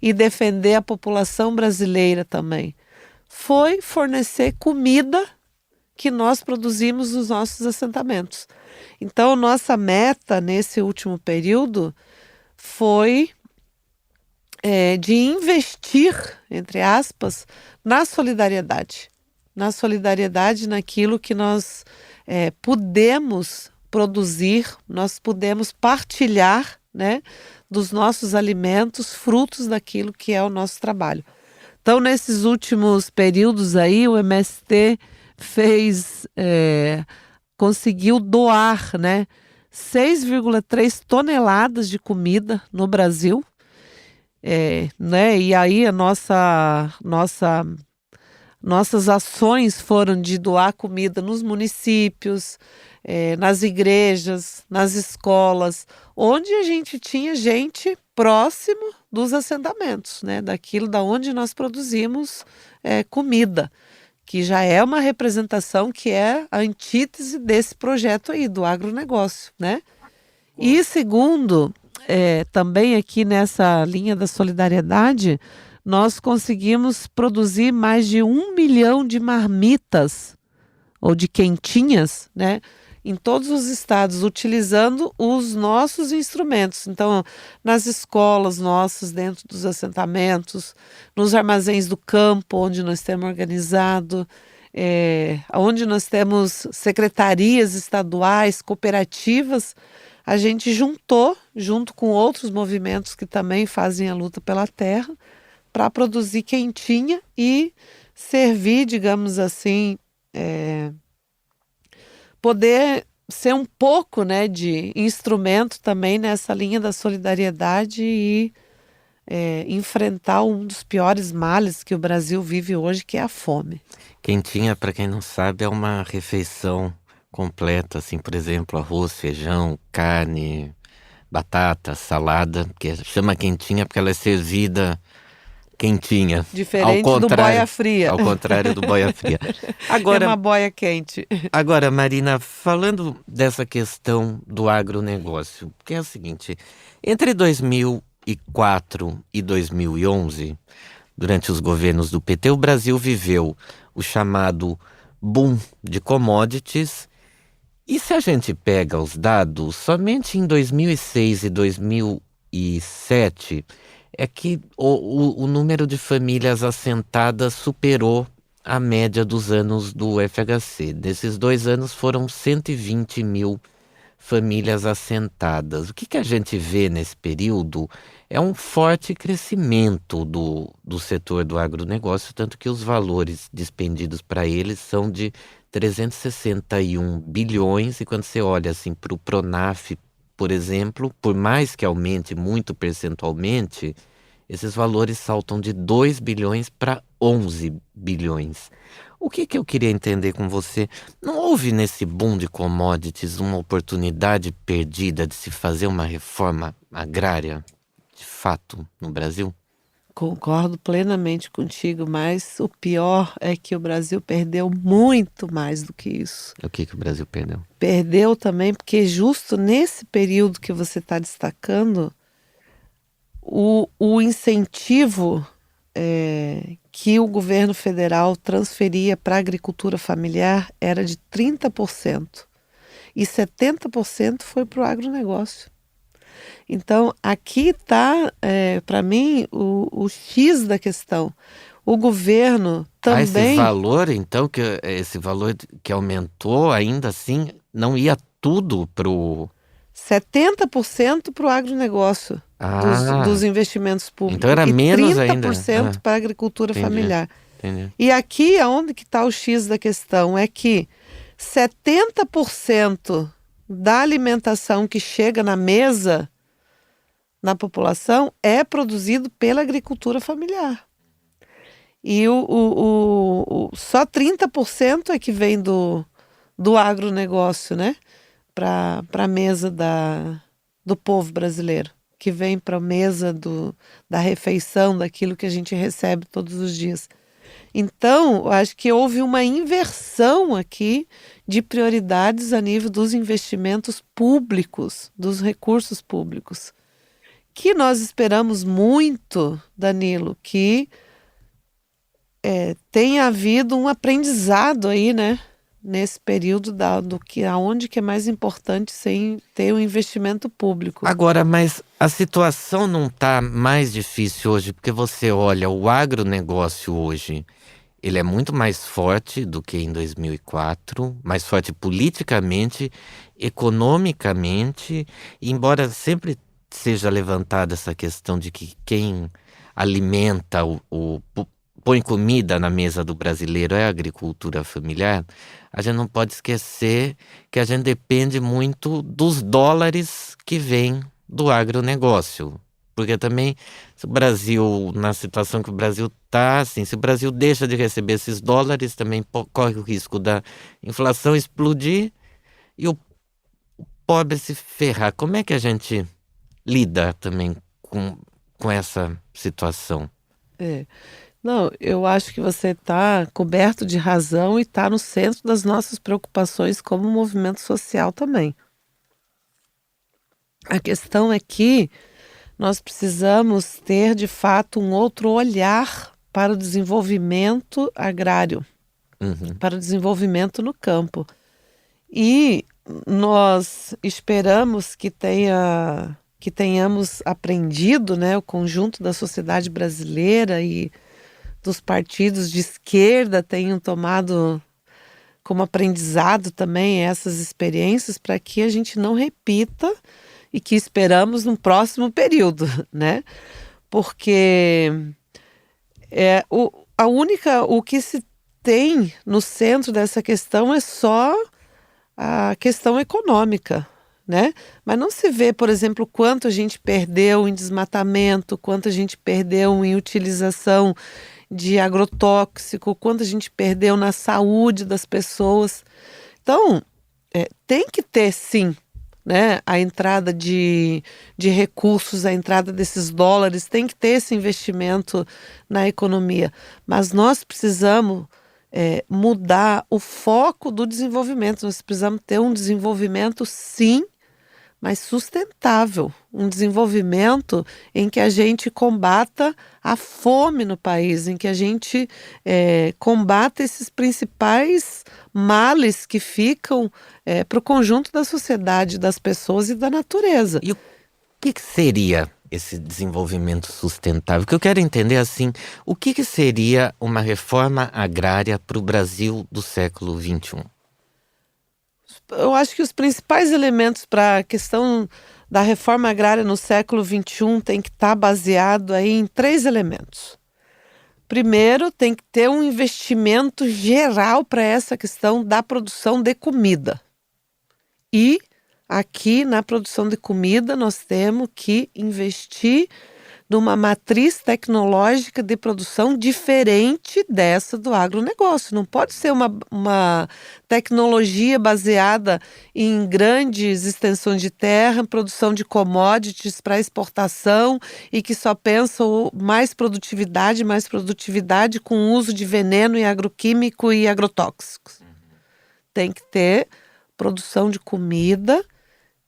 e defender a população brasileira também? Foi fornecer comida que nós produzimos nos nossos assentamentos. Então, nossa meta nesse último período foi de investir, entre aspas, na solidariedade naquilo que nós pudemos produzir, nós pudemos partilhar, né, dos nossos alimentos, frutos daquilo que é o nosso trabalho. Então, nesses últimos períodos aí, o MST conseguiu doar, né, 6,3 toneladas de comida no Brasil. Né? E aí nossas ações foram de doar comida nos municípios, nas igrejas, nas escolas, onde a gente tinha gente próximo dos assentamentos, né? Daquilo da onde nós produzimos comida, que já é uma representação que é a antítese desse projeto aí, do agronegócio, né? E segundo, também aqui nessa linha da solidariedade, nós conseguimos produzir mais de 1 milhão de marmitas ou de quentinhas, né, em todos os estados, utilizando os nossos instrumentos. Então, nas escolas nossas, dentro dos assentamentos, nos armazéns do campo, onde nós temos organizado, onde nós temos secretarias estaduais, cooperativas, a gente junto com outros movimentos que também fazem a luta pela terra, para produzir quentinha e servir, digamos assim, poder ser um pouco, né, de instrumento também nessa linha da solidariedade e enfrentar um dos piores males que o Brasil vive hoje, que é a fome. Quentinha, para quem não sabe, é uma refeição completa, assim, por exemplo, arroz, feijão, carne, batata, salada, que chama quentinha porque ela é servida quentinha. Diferente do boia fria. Ao contrário do boia fria. Agora, é uma boia quente. Agora, Marina, falando dessa questão do agronegócio, que é o seguinte, entre 2004 e 2011, durante os governos do PT, o Brasil viveu o chamado boom de commodities. E se a gente pega os dados, somente em 2006 e 2007 é que o número de famílias assentadas superou a média dos anos do FHC. Nesses 2 anos foram 120 mil famílias assentadas. O que a gente vê nesse período é um forte crescimento do setor do agronegócio, tanto que os valores dispendidos para eles são de 361 bilhões, e quando você olha assim para o Pronaf, por exemplo, por mais que aumente muito percentualmente, esses valores saltam de 2 bilhões para 11 bilhões. O que eu queria entender com você? Não houve nesse boom de commodities uma oportunidade perdida de se fazer uma reforma agrária, de fato, no Brasil? Concordo plenamente contigo, mas o pior é que o Brasil perdeu muito mais do que isso. O que o Brasil perdeu? Perdeu também porque justo nesse período que você está destacando, o incentivo que o governo federal transferia para a agricultura familiar era de 30%. E 70% foi para o agronegócio. Então, aqui está, para mim, o X da questão. O governo também... esse valor, então, esse valor que aumentou, ainda assim, não ia tudo para o... 70% para o agronegócio dos investimentos públicos. Então era menos ainda. 30% para a agricultura familiar. Entendi. E aqui, aonde que está o X da questão? É que 70% da alimentação que chega na mesa na população é produzido pela agricultura familiar. E só 30% é que vem do agronegócio, né? Para a mesa do povo brasileiro, que vem para a mesa da refeição, daquilo que a gente recebe todos os dias. Então, eu acho que houve uma inversão aqui de prioridades a nível dos investimentos públicos, dos recursos públicos, que nós esperamos muito, Danilo, que tenha havido um aprendizado aí, né? Nesse período aonde que é mais importante sem ter um investimento público. Agora, mas a situação não está mais difícil hoje, porque você olha o agronegócio hoje, ele é muito mais forte do que em 2004, mais forte politicamente, economicamente, e embora sempre seja levantada essa questão de que quem alimenta põe comida na mesa do brasileiro é a agricultura familiar, a gente não pode esquecer que a gente depende muito dos dólares que vêm do agronegócio. Porque também, se o Brasil, na situação que o Brasil está, assim, se o Brasil deixa de receber esses dólares, também corre o risco da inflação explodir e o pobre se ferrar. Como é que a gente lida também com essa situação? Não, eu acho que você está coberto de razão e está no centro das nossas preocupações como movimento social também. A questão é que nós precisamos ter, de fato, um outro olhar para o desenvolvimento agrário, para o desenvolvimento no campo. E nós esperamos que tenhamos aprendido, né, o conjunto da sociedade brasileira e dos partidos de esquerda tenham tomado como aprendizado também essas experiências para que a gente não repita e que esperamos no próximo período, né? Porque o que se tem no centro dessa questão é só a questão econômica, né? Mas não se vê, por exemplo, quanto a gente perdeu em desmatamento, quanto a gente perdeu em utilização de agrotóxico, quanto a gente perdeu na saúde das pessoas. Então, tem que ter, sim, né, a entrada de recursos, a entrada desses dólares, tem que ter esse investimento na economia. Mas nós precisamos mudar o foco do desenvolvimento. Nós precisamos ter um desenvolvimento, sim, mas sustentável. um desenvolvimento em que a gente combata a fome no país, em que a gente combata esses principais males que ficam para o conjunto da sociedade, das pessoas e da natureza. E o que seria esse desenvolvimento sustentável? O que eu quero entender assim, o que seria uma reforma agrária para o Brasil do século XXI? Eu acho que os principais elementos para a questão da reforma agrária no século XXI tem que estar baseado aí em 3 elementos. Primeiro, tem que ter um investimento geral para essa questão da produção de comida. E aqui na produção de comida nós temos que investir numa matriz tecnológica de produção diferente dessa do agronegócio. Não pode ser uma tecnologia baseada em grandes extensões de terra, produção de commodities para exportação e que só pensa mais produtividade com o uso de veneno e agroquímico e agrotóxicos. Tem que ter produção de comida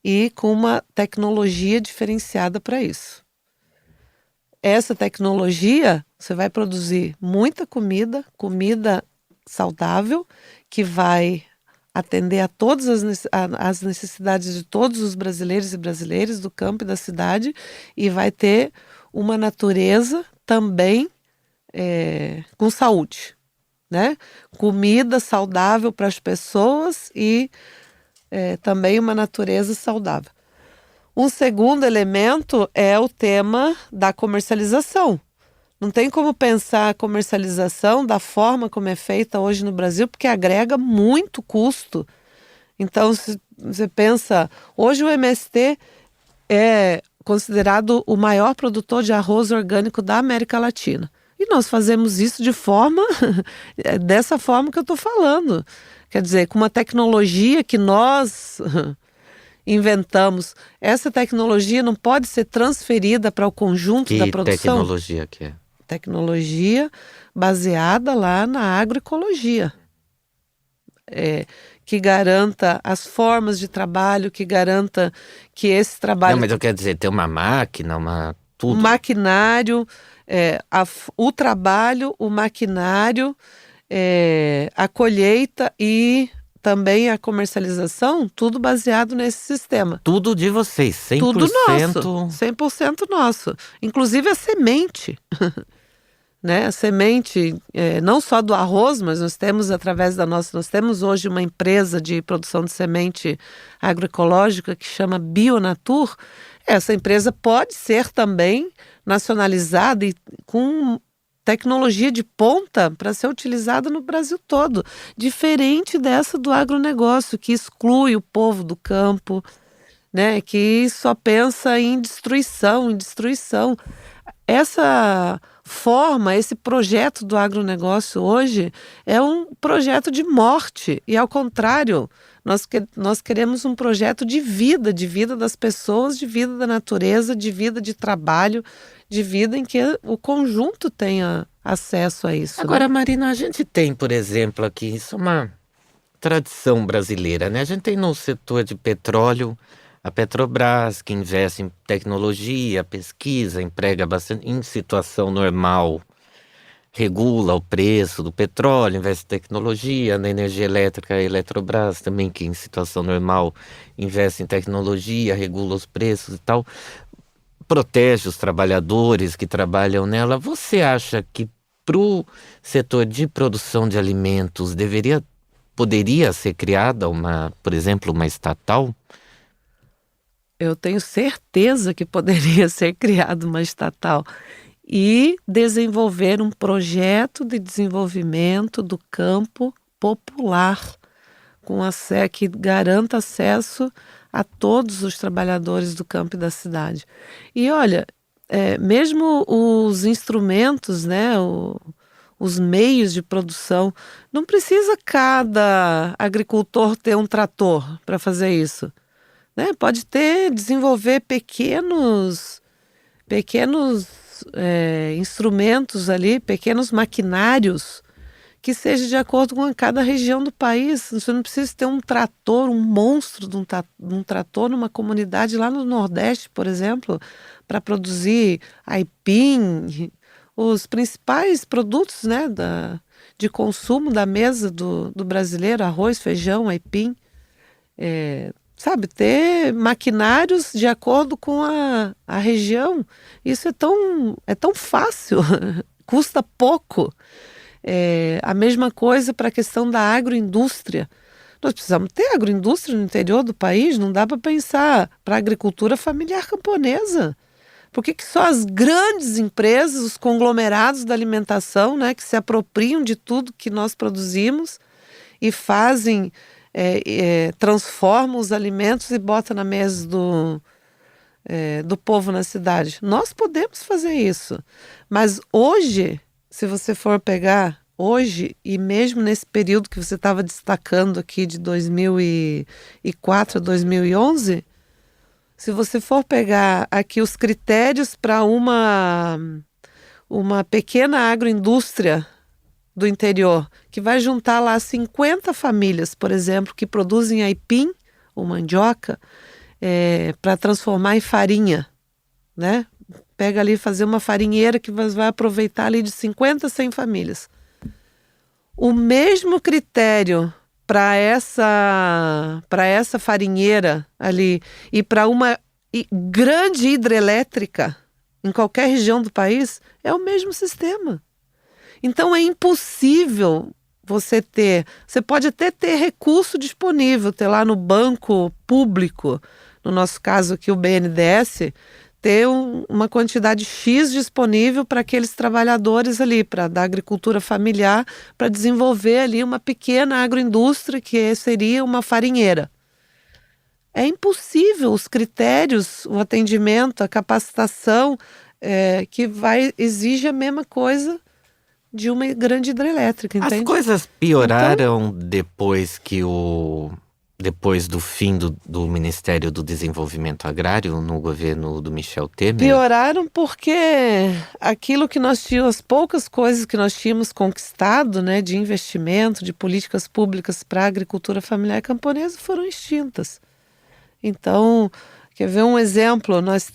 e com uma tecnologia diferenciada para isso. Essa tecnologia, você vai produzir muita comida saudável, que vai atender a todas as necessidades de todos os brasileiros e brasileiras do campo e da cidade, e vai ter uma natureza também com saúde, né? Comida saudável para as pessoas e também uma natureza saudável. Um segundo elemento é o tema da comercialização. Não tem como pensar a comercialização da forma como é feita hoje no Brasil, porque agrega muito custo. Então, se você pensa, hoje o MST é considerado o maior produtor de arroz orgânico da América Latina. E nós fazemos isso dessa forma que eu estou falando. Quer dizer, com uma tecnologia que nós inventamos. Essa tecnologia não pode ser transferida para o conjunto da produção. Que tecnologia que é? Tecnologia baseada lá na agroecologia. Que garanta as formas de trabalho, que garanta que esse trabalho... Não, mas eu quero dizer, ter uma máquina, tudo. O maquinário, o trabalho, o maquinário, a colheita e também a comercialização, tudo baseado nesse sistema. Tudo de vocês, 100%? Tudo nosso, 100% nosso. Inclusive a semente. Né? A semente, não só do arroz, mas nós temos nós temos hoje uma empresa de produção de semente agroecológica que chama Bionatur. Essa empresa pode ser também nacionalizada e com tecnologia de ponta para ser utilizada no Brasil todo, diferente dessa do agronegócio, que exclui o povo do campo, né? Que só pensa em destruição. Essa forma, esse projeto do agronegócio hoje é um projeto de morte, e ao contrário, nós queremos um projeto de vida das pessoas, de vida da natureza, de vida de trabalho, de vida em que o conjunto tenha acesso a isso. Agora, né? Marina, a gente tem, por exemplo, aqui, isso é uma tradição brasileira, né? A gente tem no setor de petróleo a Petrobras, que investe em tecnologia, pesquisa, emprega bastante, em situação normal, regula o preço do petróleo, investe em tecnologia, na energia elétrica, a Eletrobras também, que em situação normal investe em tecnologia, regula os preços e tal, protege os trabalhadores que trabalham nela. Você acha que para o setor de produção de alimentos poderia ser criada por exemplo, uma estatal? Eu tenho certeza que poderia ser criada uma estatal e desenvolver um projeto de desenvolvimento do campo popular que garanta acesso a todos os trabalhadores do campo e da cidade. E olha, mesmo os instrumentos, né, os meios de produção, não precisa cada agricultor ter um trator para fazer isso. Né? Pode desenvolver pequenos instrumentos ali, pequenos maquinários que seja de acordo com cada região do país. Você não precisa ter um trator, um monstro de um trator numa comunidade lá no Nordeste, por exemplo, para produzir aipim, os principais produtos, né, de consumo da mesa do brasileiro, arroz, feijão, aipim. Sabe, ter maquinários de acordo com a região. Isso é tão fácil, custa pouco. A mesma coisa para a questão da agroindústria. Nós precisamos ter agroindústria no interior do país, não dá para pensar para a agricultura familiar camponesa. Por que só as grandes empresas, os conglomerados da alimentação, né, que se apropriam de tudo que nós produzimos e fazem, transformam os alimentos e botam na mesa do povo na cidade? Nós podemos fazer isso, mas hoje, se você for pegar hoje, e mesmo nesse período que você estava destacando aqui de 2004 a 2011, se você for pegar aqui os critérios para uma pequena agroindústria do interior, que vai juntar lá 50 famílias, por exemplo, que produzem aipim ou mandioca, para transformar em farinha, né? Pega ali fazer uma farinheira que vai aproveitar ali de 50 a 100 famílias. O mesmo critério para essa farinheira ali e para uma grande hidrelétrica em qualquer região do país é o mesmo sistema. Então é impossível você pode até ter recurso disponível, ter lá no banco público, no nosso caso aqui o BNDES, ter uma quantidade X disponível para aqueles trabalhadores ali, da agricultura familiar, para desenvolver ali uma pequena agroindústria que seria uma farinheira. É impossível, os critérios, o atendimento, a capacitação, exige a mesma coisa de uma grande hidrelétrica, entende? As coisas pioraram depois do fim do Ministério do Desenvolvimento Agrário no governo do Michel Temer? Pioraram porque aquilo que nós tínhamos, as poucas coisas que nós tínhamos conquistado, né, de investimento, de políticas públicas para a agricultura familiar camponesa foram extintas. Então, quer ver um exemplo? Nós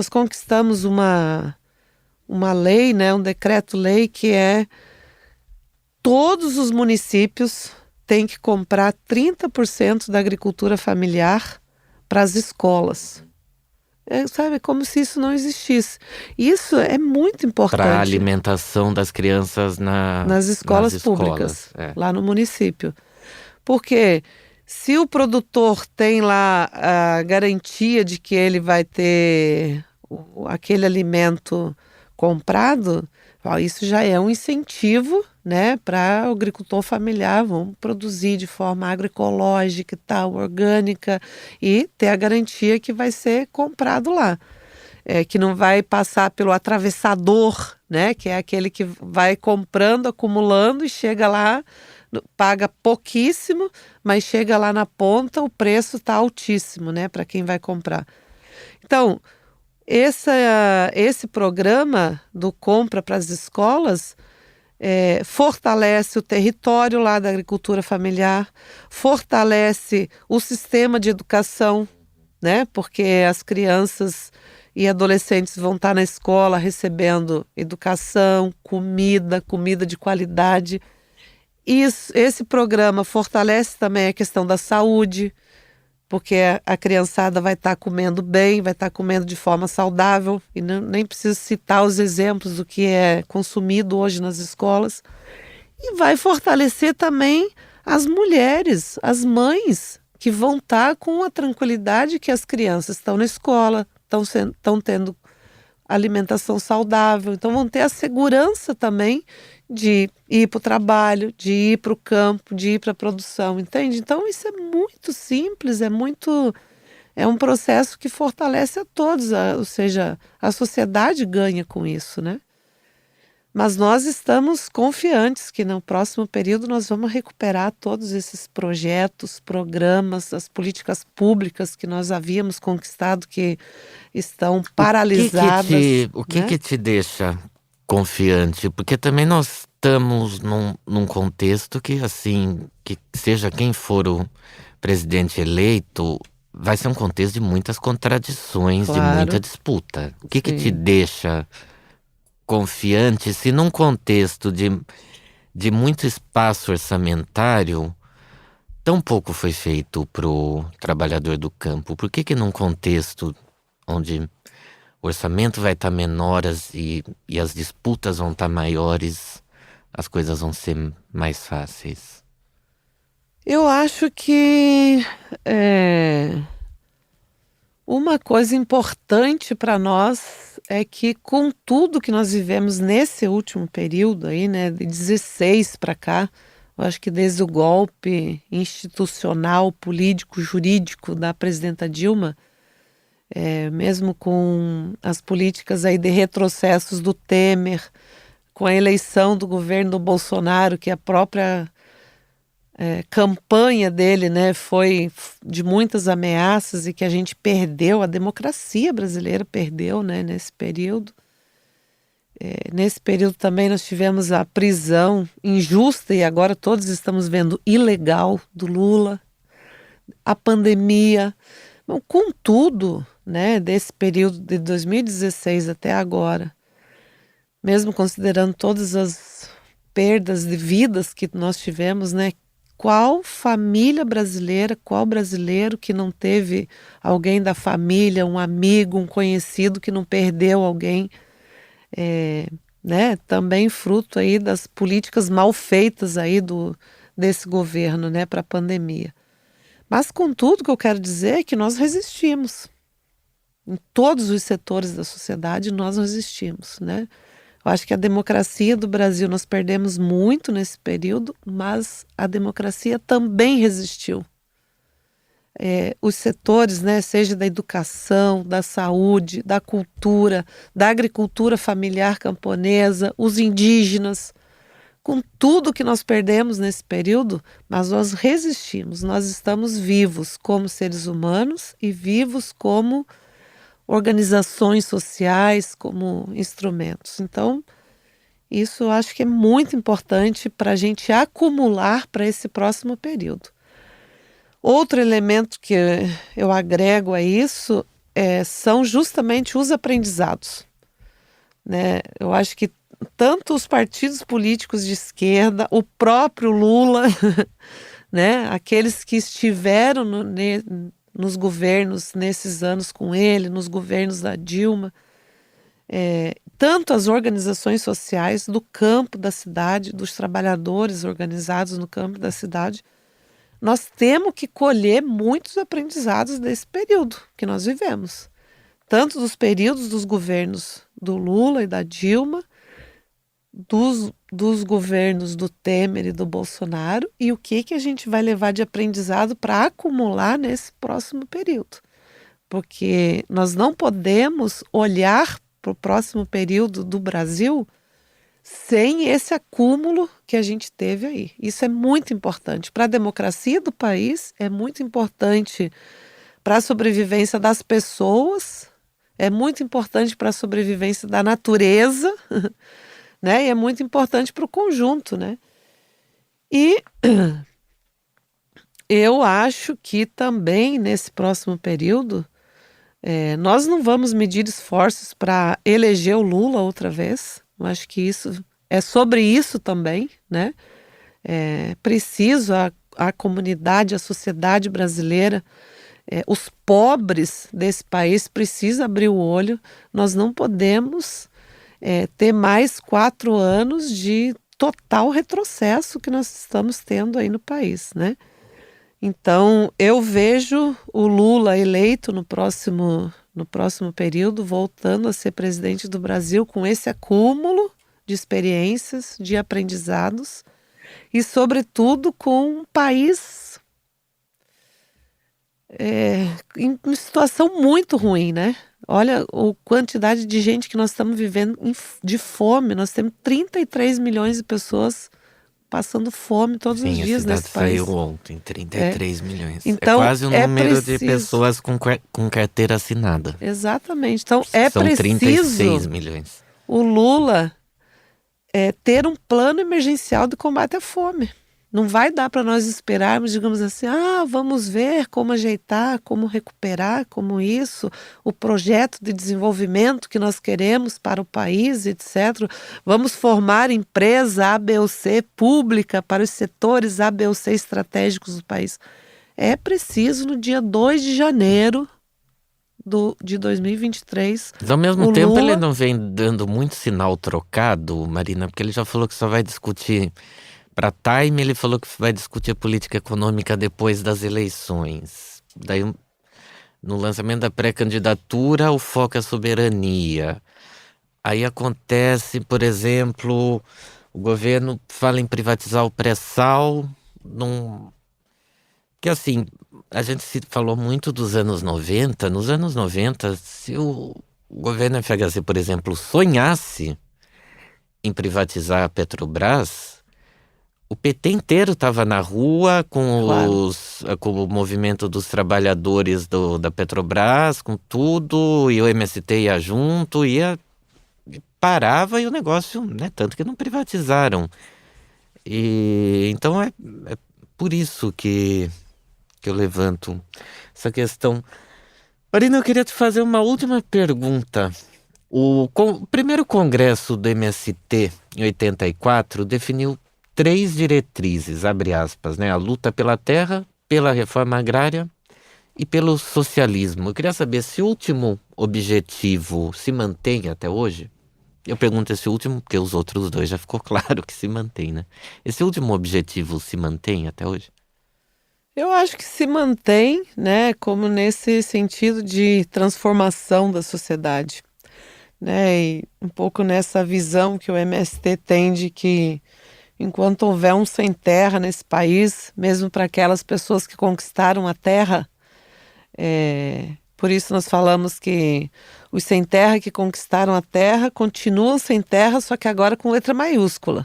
conquistamos uma lei, né, um decreto-lei que todos os municípios tem que comprar 30% da agricultura familiar para as escolas. Sabe, como se isso não existisse. Isso é muito importante. Para a alimentação das crianças nas escolas públicas, lá no município. Porque se o produtor tem lá a garantia de que ele vai ter aquele alimento comprado, isso já é um incentivo, né, para o agricultor familiar, vamos produzir de forma agroecológica e tal, orgânica, e ter a garantia que vai ser comprado lá. Que não vai passar pelo atravessador, né, que é aquele que vai comprando, acumulando e chega lá, paga pouquíssimo, mas chega lá na ponta, o preço está altíssimo, né, para quem vai comprar. Então, esse programa do Compra para as Escolas fortalece o território lá da agricultura familiar, fortalece o sistema de educação, né? Porque as crianças e adolescentes vão estar na escola recebendo educação, comida de qualidade. Esse programa fortalece também a questão da saúde, porque a criançada vai estar comendo bem, vai estar comendo de forma saudável, e nem preciso citar os exemplos do que é consumido hoje nas escolas. E vai fortalecer também as mulheres, as mães, que vão estar com a tranquilidade que as crianças estão na escola, estão tendo alimentação saudável, então vão ter a segurança também de ir para o trabalho, de ir para o campo, de ir para a produção, entende? Então isso é muito simples, é um processo que fortalece a todos, ou seja, a sociedade ganha com isso, né? Mas nós estamos confiantes que no próximo período nós vamos recuperar todos esses projetos, programas, as políticas públicas que nós havíamos conquistado, que estão paralisadas. O que te deixa confiante? Porque também nós estamos num contexto que, assim, que seja quem for o presidente eleito, vai ser um contexto de muitas contradições, de muita Claro, disputa. O que te sim. deixa confiante se num contexto de muito espaço orçamentário, tão pouco foi feito pro trabalhador do campo? Por que num contexto onde o orçamento vai estar menor e as disputas vão estar maiores, as coisas vão ser mais fáceis? Eu acho que é, uma coisa importante para nós é que, com tudo que nós vivemos nesse último período aí, né, de 16 para cá, eu acho que desde o golpe institucional, político, jurídico da presidenta Dilma, mesmo com as políticas aí de retrocessos do Temer, com a eleição do governo do Bolsonaro, que a própria campanha dele, né, foi de muitas ameaças e que a gente perdeu, a democracia brasileira perdeu, né, nesse período. Nesse período também nós tivemos a prisão injusta e agora todos estamos vendo ilegal do Lula, a pandemia. Bom, contudo, né, desse período de 2016 até agora, mesmo considerando todas as perdas de vidas que nós tivemos, né? Qual família brasileira, qual brasileiro que não teve alguém da família, um amigo, um conhecido que não perdeu alguém, né? Também fruto aí das políticas mal feitas aí desse governo, né, para a pandemia. Mas contudo, o que eu quero dizer é que nós resistimos. Em todos os setores da sociedade nós resistimos, né? Eu acho que a democracia do Brasil nós perdemos muito nesse período, mas a democracia também resistiu. Os setores, né, seja da educação, da saúde, da cultura, da agricultura familiar camponesa, os indígenas, com tudo que nós perdemos nesse período, mas nós resistimos, nós estamos vivos como seres humanos e vivos como organizações sociais, como instrumentos. Então, isso eu acho que é muito importante para a gente acumular para esse próximo período. Outro elemento que eu agrego a isso são justamente os aprendizados, né? Eu acho que tanto os partidos políticos de esquerda, o próprio Lula, né? Aqueles que estiveram nos governos nesses anos com ele, nos governos da Dilma, tanto as organizações sociais do campo da cidade, dos trabalhadores organizados no campo da cidade, nós temos que colher muitos aprendizados desse período que nós vivemos. Tanto dos períodos dos governos do Lula e da Dilma, dos governos do Temer e do Bolsonaro, e o que a gente vai levar de aprendizado para acumular nesse próximo período. Porque nós não podemos olhar para o próximo período do Brasil sem esse acúmulo que a gente teve aí. Isso é muito importante para a democracia do país, é muito importante para a sobrevivência das pessoas, é muito importante para a sobrevivência da natureza, né? E é muito importante para o conjunto, né? E eu acho que também nesse próximo período nós não vamos medir esforços para eleger o Lula outra vez. Eu acho que isso é sobre isso também, né? É preciso a comunidade, a sociedade brasileira, os pobres desse país precisam abrir o olho. Nós não podemos ter mais 4 anos de total retrocesso que nós estamos tendo aí no país, né? Então, eu vejo o Lula eleito no próximo período, voltando a ser presidente do Brasil com esse acúmulo de experiências, de aprendizados e, sobretudo, com um país em situação muito ruim, né? Olha a quantidade de gente que nós estamos vivendo de fome. Nós temos 33 milhões de pessoas passando fome todos os Sim, a dias nesse cidade país. saiu ontem, 33 milhões. Então, é quase o é número de preciso. pessoas com carteira assinada. Exatamente. Então, é São preciso 36 milhões. o Lula ter um plano emergencial de combate à fome. Não vai dar para nós esperarmos, digamos assim, vamos ver como ajeitar, como recuperar, como isso, o projeto de desenvolvimento que nós queremos para o país, etc. Vamos formar empresa A, B ou C pública para os setores A, B ou C estratégicos do país. É preciso, no dia 2 de janeiro de 2023, Mas ao mesmo o tempo ele Lula... não vem dando muito sinal trocado, Marina, porque ele já falou que só vai discutir. Para Time, ele falou que vai discutir a política econômica depois das eleições. Daí, no lançamento da pré-candidatura, o foco é a soberania. Aí acontece, por exemplo, o governo fala em privatizar o pré-sal, num... que assim, a gente se falou muito dos anos 90. Nos anos 90, se o governo FHC, por exemplo, sonhasse em privatizar a Petrobras, o PT inteiro estava na rua Claro. com o movimento dos trabalhadores da Petrobras, com tudo, e o MST ia junto, parava e o negócio, né? Tanto que não privatizaram. E então é por isso que eu levanto essa questão. Marina, eu queria te fazer uma última pergunta. O primeiro congresso do MST, em 84, definiu três diretrizes, abre aspas, né? A luta pela terra, pela reforma agrária e pelo socialismo. Eu queria saber se o último objetivo se mantém até hoje. Eu pergunto esse último porque os outros dois já ficou claro que se mantém, né? Esse último objetivo se mantém até hoje? Eu acho que se mantém, né, como nesse sentido de transformação da sociedade, né, e um pouco nessa visão que o MST tem de que enquanto houver um sem terra nesse país, mesmo para aquelas pessoas que conquistaram a terra, por isso nós falamos que os sem terra que conquistaram a terra continuam sem terra, só que agora com letra maiúscula.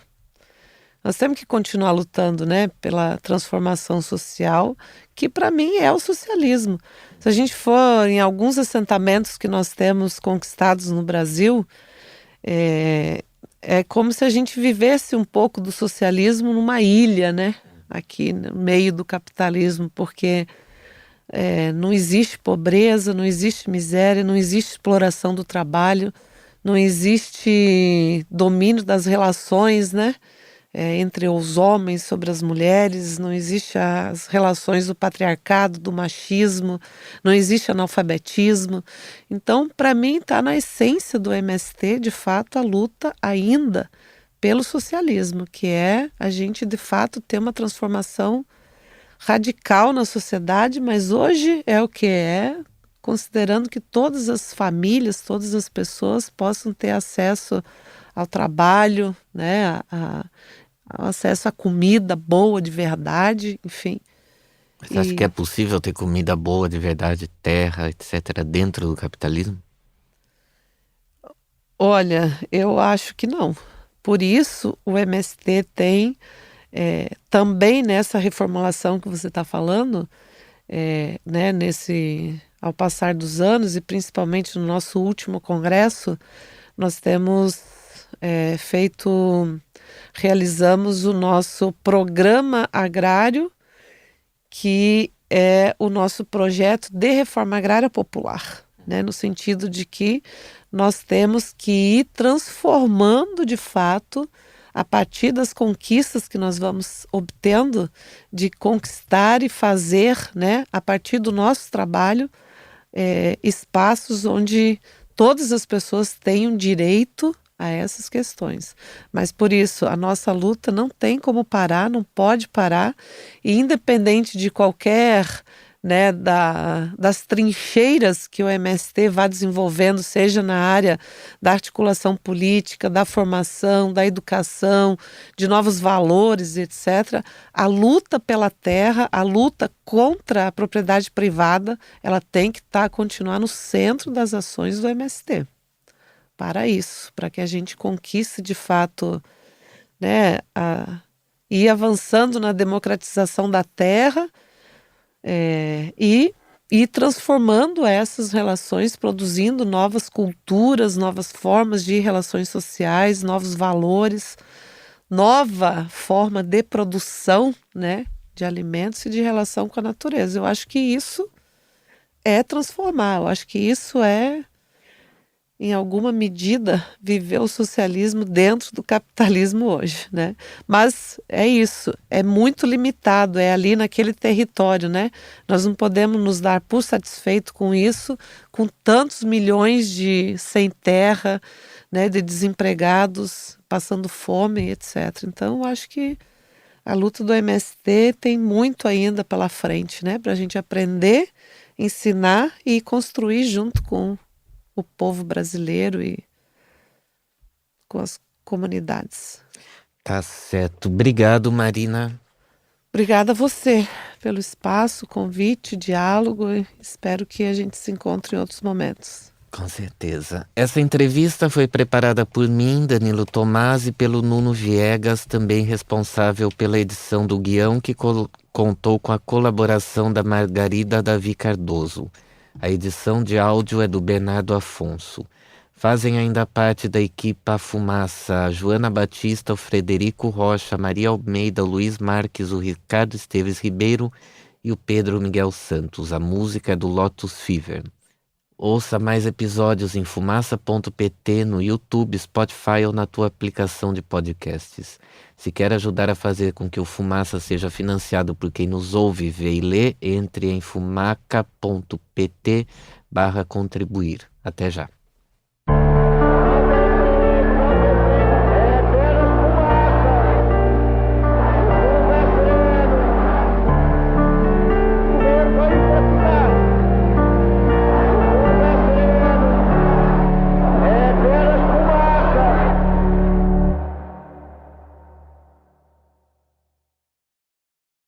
Nós temos que continuar lutando, né, pela transformação social, que para mim é o socialismo. Se a gente for em alguns assentamentos que nós temos conquistados no Brasil, é como se a gente vivesse um pouco do socialismo numa ilha, né, aqui no meio do capitalismo, porque não existe pobreza, não existe miséria, não existe exploração do trabalho, não existe domínio das relações, né? Entre os homens sobre as mulheres, não existe as relações do patriarcado, do machismo, não existe analfabetismo. Então, para mim, está na essência do MST, de fato, a luta ainda pelo socialismo, que é a gente, de fato, ter uma transformação radical na sociedade, mas hoje é o que é, considerando que todas as famílias, todas as pessoas possam ter acesso ao trabalho, né, ao acesso à comida boa de verdade, enfim. Você acha que é possível ter comida boa de verdade, terra, etc., dentro do capitalismo? Olha, eu acho que não. Por isso, o MST tem, também nessa reformulação que você está falando, né, ao passar dos anos e principalmente no nosso último congresso, nós temos realizamos o nosso programa agrário, que é o nosso projeto de reforma agrária popular, né, no sentido de que nós temos que ir transformando de fato, a partir das conquistas que nós vamos obtendo, de conquistar e fazer, né, a partir do nosso trabalho, espaços onde todas as pessoas tenham direito a essas questões. Mas por isso, a nossa luta não tem como parar, não pode parar, e independente de qualquer, né, das trincheiras que o MST vá desenvolvendo, seja na área da articulação política, da formação, da educação, de novos valores, etc., a luta pela terra, a luta contra a propriedade privada, ela tem que continuar no centro das ações do MST. Para isso, para que a gente conquiste de fato, né, ir avançando na democratização da terra, e e transformando essas relações, produzindo novas culturas, novas formas de relações sociais, novos valores, nova forma de produção, né, de alimentos e de relação com a natureza. Eu acho que isso é transformar, eu acho que isso é, em alguma medida, viver o socialismo dentro do capitalismo hoje, né? Mas é isso, é muito limitado, é ali naquele território, né? Nós não podemos nos dar por satisfeito com isso, com tantos milhões de sem terra, né, de desempregados, passando fome, etc. Então, eu acho que a luta do MST tem muito ainda pela frente, né? Para a gente aprender, ensinar e construir junto com o povo brasileiro e com as comunidades. Tá certo. Obrigado, Marina. Obrigada a você pelo espaço, convite, diálogo e espero que a gente se encontre em outros momentos. Com certeza. Essa entrevista foi preparada por mim, Danilo Tomás, e pelo Nuno Viegas, também responsável pela edição do guião, que contou com a colaboração da Margarida Davi Cardoso. A edição de áudio é do Bernardo Afonso. Fazem ainda parte da equipe A Fumaça a Joana Batista, o Frederico Rocha, a Maria Almeida, o Luiz Marques, o Ricardo Esteves Ribeiro e o Pedro Miguel Santos. A música é do Lotus Fever. Ouça mais episódios em fumaça.pt, no YouTube, Spotify ou na tua aplicação de podcasts. Se quer ajudar a fazer com que o Fumaça seja financiado por quem nos ouve, vê e lê, entre em fumaca.pt/contribuir. Até já.